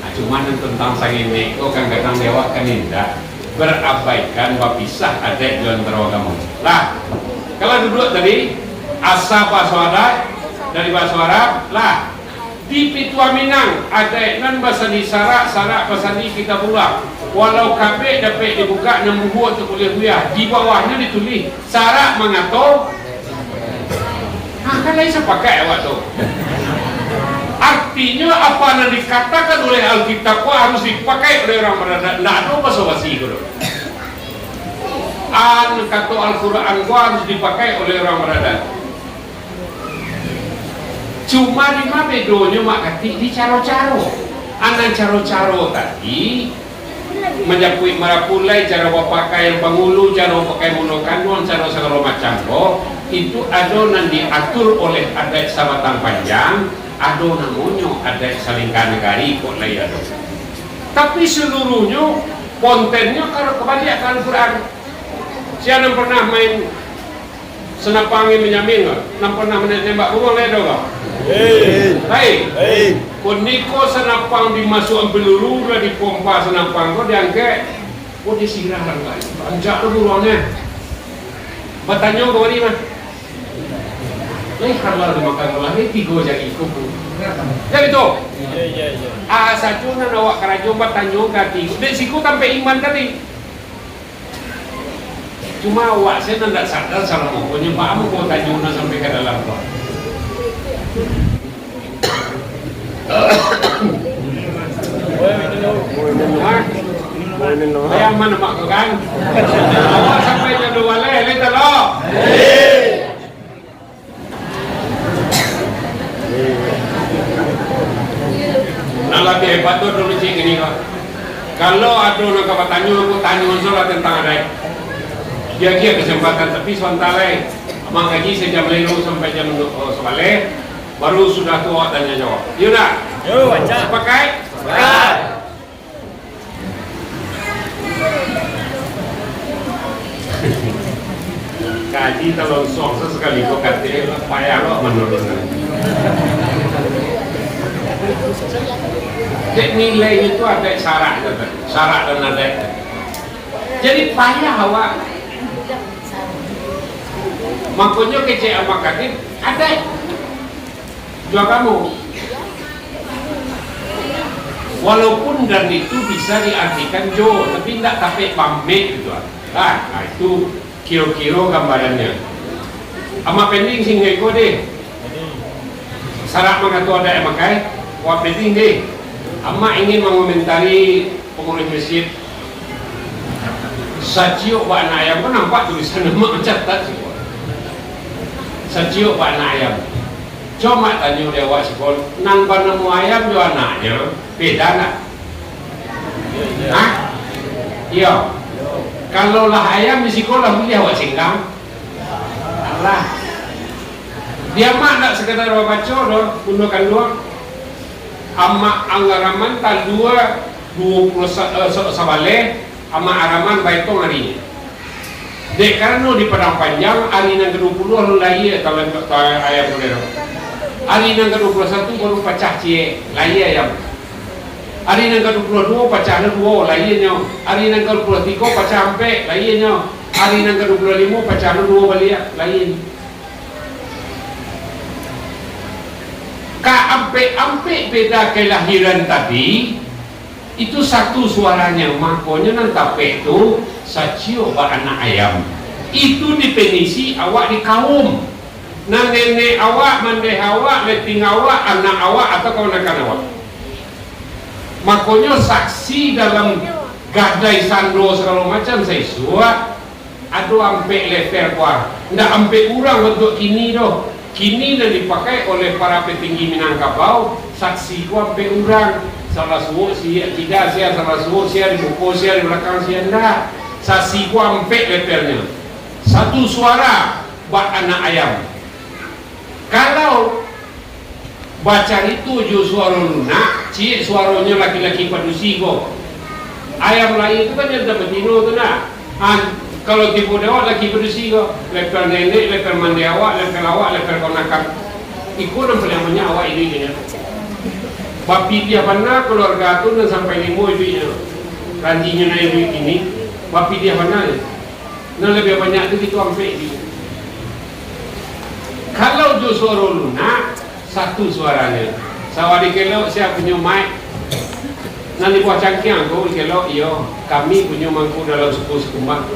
Nah, cuman tentang sangine kok kadang lewat kan indah berabaikan bapisah ada di antara kamu lah. Kalau duduk tadi asa bahasa Arab dari bahasa Arab lah di Pitua Minang ada nan bahasa di sarak bahasa di kita pulang. Walau KB dapat dibuka 6 buah untuk kuliah di bawahnya ditulis sarak mengatur. Kan lain saya pakai awak tu. Artinya apa yang dikatakan oleh Alkitab harus dipakai oleh orang berada. Tidak ada basa-basi itu. Quran, kata Al-Quran gua harus dipakai oleh orang beradat. Cuma di mana bedonya mak kati di caro-caro. Anak caro-caro tadi menjapui marapulai cara pakai pangulu, cara pakai mulu kandung, cara segala macam itu ada yang diatur oleh adat sabatang panjang, ada namanya adat salingkan negari kok lain ada. Tapi seluruhnya kontennya kalau kembali akan Al-Quran. Siapa yang pernah main senapangi menyamin nggak? Yang pernah menembak burung ledo nggak? Hei, niko senapang dimasukkan peluru udah dipompa senapang kau diangkat, kau disirah lagi, panjang tu burungnya. Bertanya kau ni mah, kalau dimakan ulang ni tiga jadi kupu. Jadi tu, satu nak awak kerajaan bertanya kati, desiku sampai iman tadi. Cuma awak saya tidak sadar salah pokoknya pak kamu kau tanya sampai ke dalam kau. Ayam mana mak kau kan? Awak sampai jadi waleh, lihat lo. Nah lebih hebat tu dulu cik ini kau. Kalau ada orang kau tanya, aku tanya soal tentang adat. Dia kesempatan tapi sontalai. Mengaji sejam lelu sampai jam 2 sore. Baru sudah tua tanya jawab. Yaudah. Yo, baca. Pakai? Pakai. Kaji talon sok sesekali kau kata payah lo menurut. Jadi nilai itu ada syarat, syarat dan ada. Jadi payah awak. Makanya kecil sama kaki ada. Jual kamu. Walaupun dan itu bisa diartikan jo, tapi tidak tapi pamit gitu. Nah itu kiro-kiro gambarannya. Ama pending sing heko deh. Syarat mengatur ada yang makai. Wah pending deh. Ama ingin mengomentari pengurus masjid. Sajiok pak ayam kan nampak tulisan nama mencatat sih. Sajiok pak ayam. Cuma tanya dia awak sekolah, nang nemu ayam jo anaknya, beda nak? Hah? Iya. Kalau lah ayam di sekolah beli awak singkang. Allah. Dia mah nak sekedar baca doh, gunakan doang. Ama anggaraman tal 20 sabale, ama araman baitong harinya. Dek karena di Padang Panjang hari yang ke-20 lalu lahir kalau ayam boleh. Hari yang ke-21 baru pecah cie lahir ayam. Hari yang ke-22 pecah dua lahirnya. Hari yang ke-23 pecah ampe lahirnya. Hari yang ke-25 pecah dua balik lahir. Ka ampe beda kelahiran tadi itu satu suaranya, makanya nang tape itu sacio anak ayam. Itu definisi awak di kaum. Nang nenek awak, mandeh awak, leting awak, anak awak atau keponakan awak. Makanya saksi dalam gadai sandro segala macam saya suat. Aduh ampe lever kuah. Ndak ampe kurang untuk kini doh. Kini dah dipakai oleh para petinggi Minangkabau. Saksi kuah ampe urang. Salah suhu siya, tidak siya, salah suhu siya, di buku siya, di belakang siya, enggak. Saksi ku ampe lepernya. Satu suara, bak anak ayam. Kalau baca itu jo suara lunak, cik suaranya laki-laki padusi kok. Ayam lain itu kan yang dapat dino tu nak. Kalau tipu dewa laki padusi kok. Leper nenek, leper mandi awak, leper konakan. Ikut dan pelihamanya awak ini dia. Bapi dia mana keluarga tu dan sampai limo ibunya, ranjinya na ibu ini, bapi dia mana? Nah lebih banyak tu itu ampe dia. Kalau jo suara lunak, satu suaranya. Sawadi kelok siapa punya mic? Nanti buat cangkiang aku kelok iyo. Kami punya mangku dalam suku sekumbang.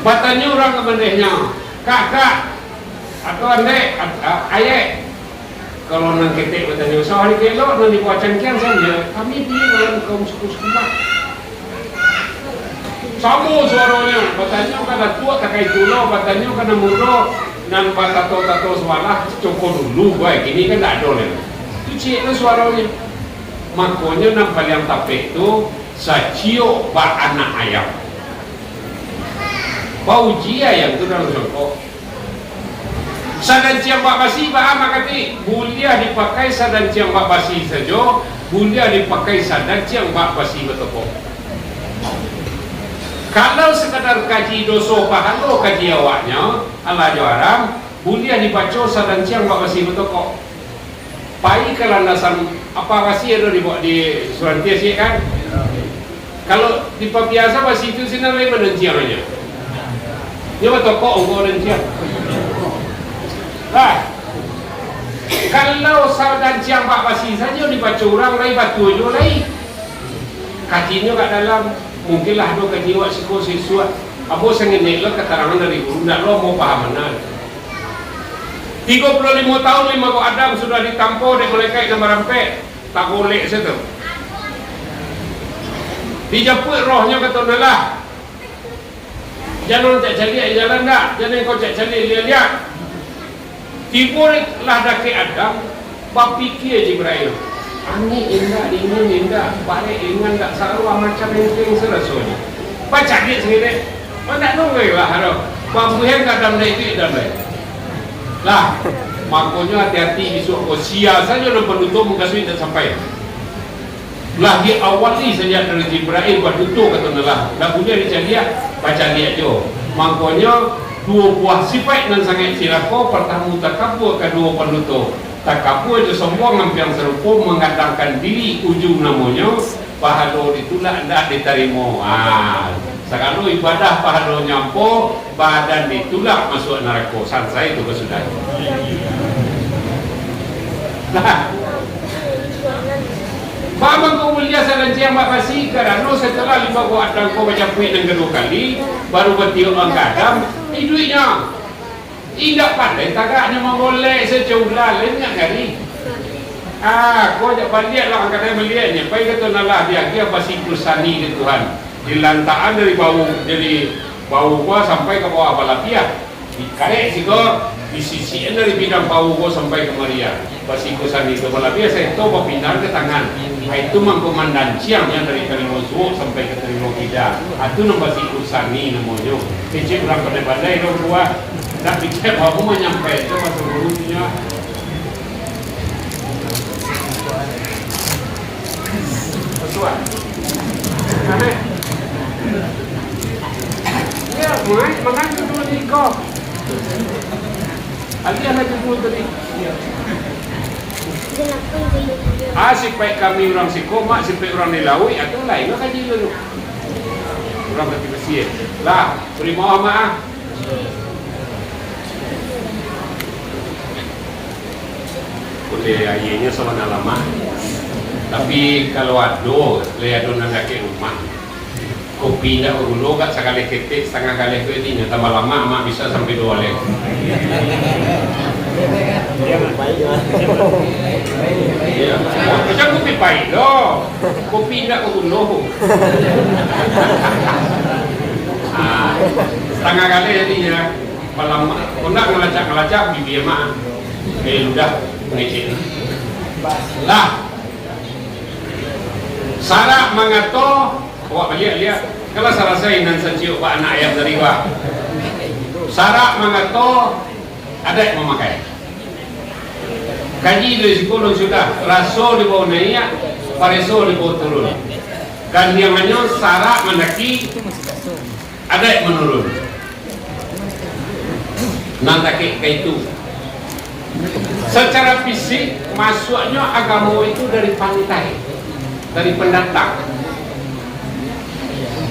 Batanya orang kemandehnya, kakak atau andek, ayek. Kalau nang ketek bertanya, sehari kelok nanti buat cangkiang saja. Kami pilih dalam kaum suku sekumbang. Sama suaranya, batanya kada tua tak kayak tulo, batanya kada muro, nan batato-tato suara coko dulu, baik ini kan tak ada lagi. Itu cik suaranya. Makanya nampak yang tapek itu sacio ba anak ayam. Bau jia yang tu dalam songkok. Sadan ciang bak basi ba makati bulia dipakai sadan ciang bak basi saja, bulia dipakai sadan ciang bak basi betoko. Kalau sekadar kaji doso pahalo kaji awaknya ala jawaram, bulia dibaca sadan ciang bak basi betoko. Pai kelandasan apa basi ada di surat tiasi kan? Kalau di biasa basi itu sinar lain mana ciangnya? Dia betoko ongko dan ciang. Nah, kalau sadan ciang bak basi saja dibaca orang lain batu jo lain. Kajinya kat dalam mungkinlah ada kaji wak siswa. Abo sengenek lah keterangan dari guru ndak lo mau paham mana. 35 tahun 5 Adam sudah ditampo oleh mereka yang merampe tak boleh situ. Dijaput rohnya kata nalah. Jangan cak cari jalan dak, jangan kau cak cari lihat. Tiburlah daki Adam, bapikir Jibril. Ani indah, dingin indah, balik ingat tak sarua macam yang serasunya. Baca dia sendiri. Mana nunggu lah harap. Bambuhan kadang naik itu dan lain. Lah, makanya hati-hati besok kau sia saja lo penutup muka sulit tak sampai. Lagi awal ni saja dari Jibril penutup kata nalah. Dah punya dia baca dia jo. Makanya dua buah sifat dan sangat silako. Pertama takabur, kedua penutup. Takabur itu sombong yang serupa mengatakan diri ujung namanya. Pahala ditolak tidak diterima. Sekarang ibadah pahala nyampo, badan ditolak masuk neraka. Selesai itu sudah. Nah, Bama kau mulia sadan ciang makasih kerana setelah 5 Adam kau baca puit yang kedua kali baru bertiup angkadam duitnya tidak pandai tagaknya mengolek secaulah lainnya kali kau ajak balik lah angkadam melihatnya pai kata nalah dia pasti kusani ke Tuhan dilantaan dari bau gua sampai ke bawah balapia dikarek sigor disisiin dari bidang bau gua sampai ke Maria pasti kusani ke balapia saya tahu pindah ke tangan. Itu mengkomandan ciang yang dari Terimosuk sampai ke Terimokida. Itu nombor si Kusani namanya. Kecil orang pandai-pandai orang tua. Tak pikir aku menyampai itu masa gurunya. Tuan. Ya, makan dulu ni kau. Ali ada dulu tadi. Sipay kami orang Sikoma, sipay orang Nilawi, atau lain lah kaji dulu. Orang kati bersih. Lah, beri mohon maaf. Boleh ayahnya sama lama. Tapi kalau ada, lihat ada nak rumah. Kopi nak ulo kat sekali ketik, setengah kali ketik, nyata lama mak bisa sampai 2 lek. Ya, macam kopi pahit doh. Kopi nak ulo. Setengah kali jadinya malam. Kau nak ngelacak bibi mak. Udah ngecek. Lah. Sarah mengato, awak lihat. Kalau Sarah saya nan sajiu pak anak ayam dari bawah. Sarah mengato ada yang memakai. Kaji dari sekolah sudah raso di bawah naik, pareso di bawah turun. Dan yang hanya Sarah mendaki ada yang menurun. Nanti kayak itu. Secara fisik masuknya agama itu dari pantai, dari pendatang.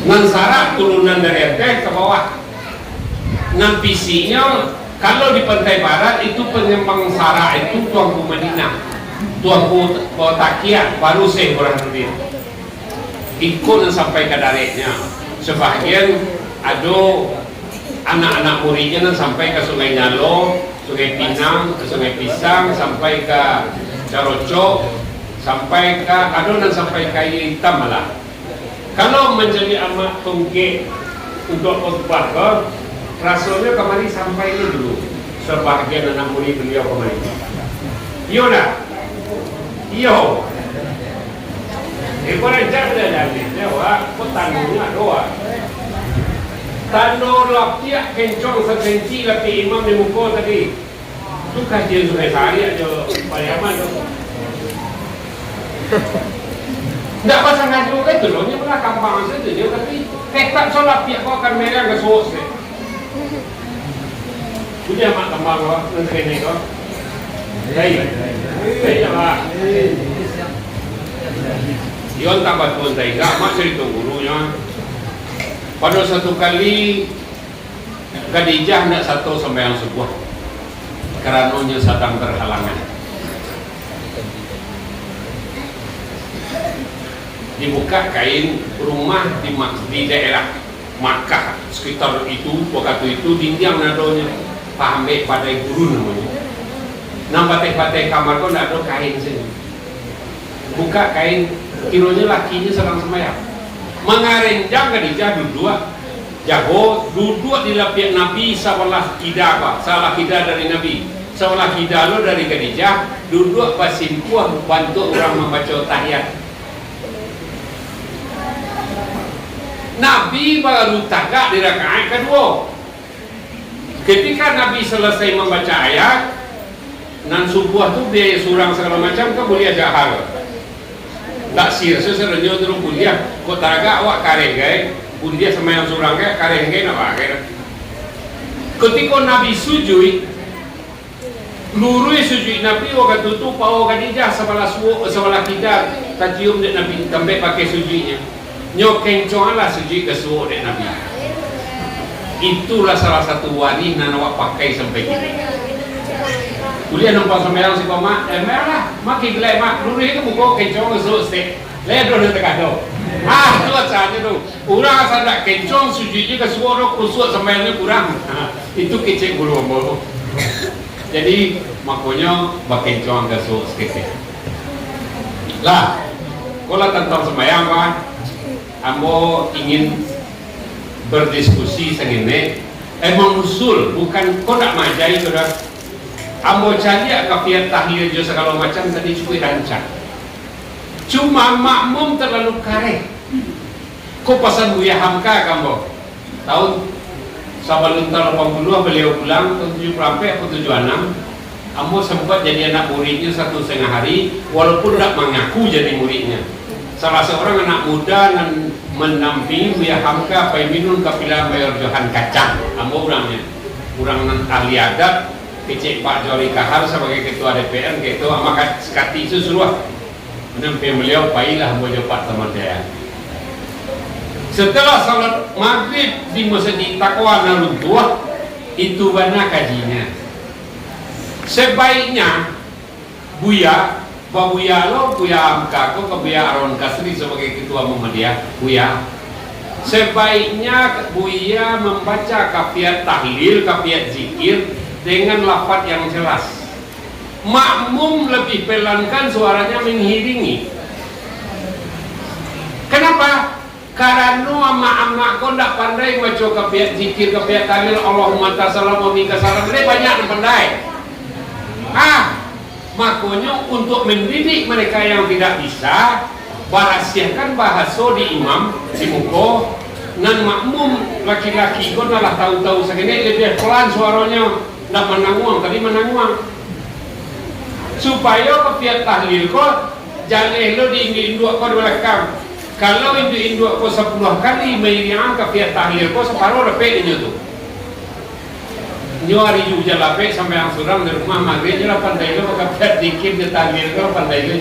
Nan Sarah turunan dari atas ke bawah. Nan fisiknya kalau di pantai barat itu penyembang Sarah itu tuanku Madinah, tuanku Takia, baru saya orang dia ikut dan sampai ke daretnya. Sebagian ada anak-anak muridnya dan sampai ke Sungai Nyalo, Sungai Pinang, ke Sungai Pisang, sampai ke Carocok, sampai ke ada dan sampai ke Air Hitam malah. Kalau menjadi amat tungke untuk khutbah ke rasulnya kemari sampai ini dulu sebagian anak murid beliau kemari. Iyo nak? Iyo. Boleh jadi dari dewa, petandungnya doa. Tando lapiak kencong sesenci lapi imam di muka tadi. Itu kajian sungai sehari aja Pariaman tu. Tak pasang ngaju ke tu loh, ni pernah kampang saja dia tapi tekak solat pihak kau akan merah ke sos ni. Punya mak tambah kau nanti ni kau. Saya lah. Yon tambah tuan saya, tak mak cerita gurunya. Pada satu kali Khadijah nak satu sembahyang subuh, kerananya sedang berhalangan. Dibuka kain rumah di daerah Makkah sekitar itu waktu itu dinding nadonya pahambek pada guru namanya. Nampak kamar kau nado kain sini. Buka kain, kiranya lakinya sedang sembahyang. Mengarenjang Khadijah duduk jago duduk di lapiak Nabi sawalah kidah apa? Salah kidah dari Nabi. Sawalah kidah lo dari Khadijah duduk pasimpuah bantu orang membaca tahiyat. Nabi baru tagak di rakaat kedua. Ketika Nabi selesai membaca ayat nan subuh tu dia surang segala macam ke boleh aja hal. Tak sir sesernya terus kuliah kok tagak awak kareng gay. Kuliah sama yang surang gay kareng gay nak pakai. Ketika Nabi sujud lurui sujud Nabi waktu itu pau Khadijah sebelah kita tacium dek Nabi sampai pakai sujudnya. Nyok kencong lah sujud ke suhu dek Nabi. Itulah salah satu waris yang awak pakai sampai kini. Kuliah nampak sembahyang si mak, merah, makin gelap mak. Dulu itu buka kencong ke suhu stek. Lihat dulu dekat tu. Tu saja tu. Orang asal tak kencong sujudnya ke suhu orang kusut sembahyangnya kurang. Itu kecil bulu ambo. Jadi makanya bakencong ke suhu stek. Lah, kalau tentang sembahyang kan. Ambo ingin berdiskusi sengene mengusul bukan kau nak majai tu dah. Ambo cari kafiat tahlil jo segala macam tadi cukup rancang. Cuma makmum terlalu kare. Kau pasal Buya Hamka kambo. Tahun 80 beliau pulang tahun 74 atau 76. Ambo sempat jadi anak muridnya 1,5 hari walaupun tak mengaku jadi muridnya. Salah seorang anak muda yang mendampingi Buya Hamka Paiminun Kapilah Mayor Johan Kacang. Ambo orangnya orang ahli adat kecik Pak Jori Kahar sebagai ketua DPR gitu maka sekati itu suruh mendampingi beliau pailah ambo Pak teman saya. Setelah salat maghrib di Masjid Taqwa Naruntuah itu benar kajinya. Sebaiknya Buya Hamka ke Buya Aron Kasri sebagai ketua Muhammadiyah Buya sebaiknya Buya membaca kafiat tahlil, kafiat zikir dengan lafaz yang jelas. Makmum lebih pelankan suaranya menghiringi. Kenapa? Karena amak-amak kau tak pandai baca kafiat zikir, kafiat tahlil Allahumma tasalam wa minka salam. Ini banyak yang pandai. Makanya untuk mendidik mereka yang tidak bisa barasiahkan bahasa di imam di muka dan makmum laki-laki kau nalah tahu-tahu segini lebih pelan suaranya tidak menanguang tadi menanguang supaya kafiat tahlil kau jangan lo diinduk kau di belakang. Kalau induk kau 10 kali mengiriang kafiat tahlil kau separuh repek ini tu. Nyo hari juga lapek sampai yang surang di rumah maghrib je lah pandai lo kafiat dikit di tahlil kau pandai lo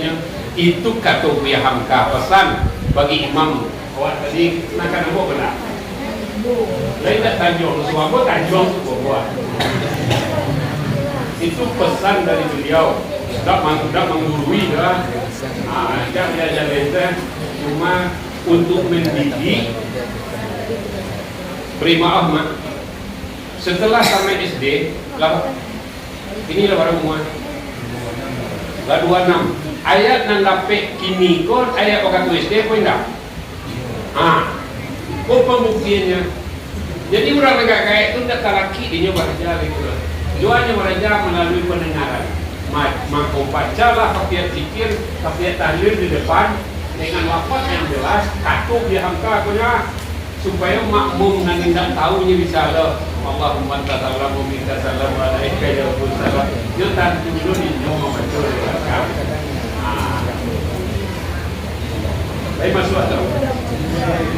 itu kata Buya Hamka pesan bagi imam awak tadi nak kena buat benar. Lain tak tanjung suami tanjung buat. Itu pesan dari beliau. Sudah menggurui dah. Jangan jalan cuma untuk mendidik. Beri maaf mak. Setelah sampai SD, ini lah baru muat. Lah 26. Ayat nan lapek kini kon ayat waktu SD pun dah. Kung pembuktiannya, jadi orang negara kaya itu tidak laki dia beraja gitu. Jualnya beraja melalui pendengaran. Maka bacalah kafiat zikir, kafiat tahlil di depan dengan lafaz yang jelas, katup di angka punya supaya makmum dan tidak tahunya bisa lo Allahumma tasallamu minka salam wa alaika ya Rabbul salam. Yo tantu dulu di nyoma betul kan. Baik masuk atau?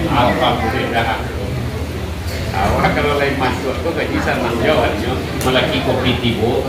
Alhamdulillah. Awak kalau lain masuk tu gaji sama jawabnya melaki kopi tibo.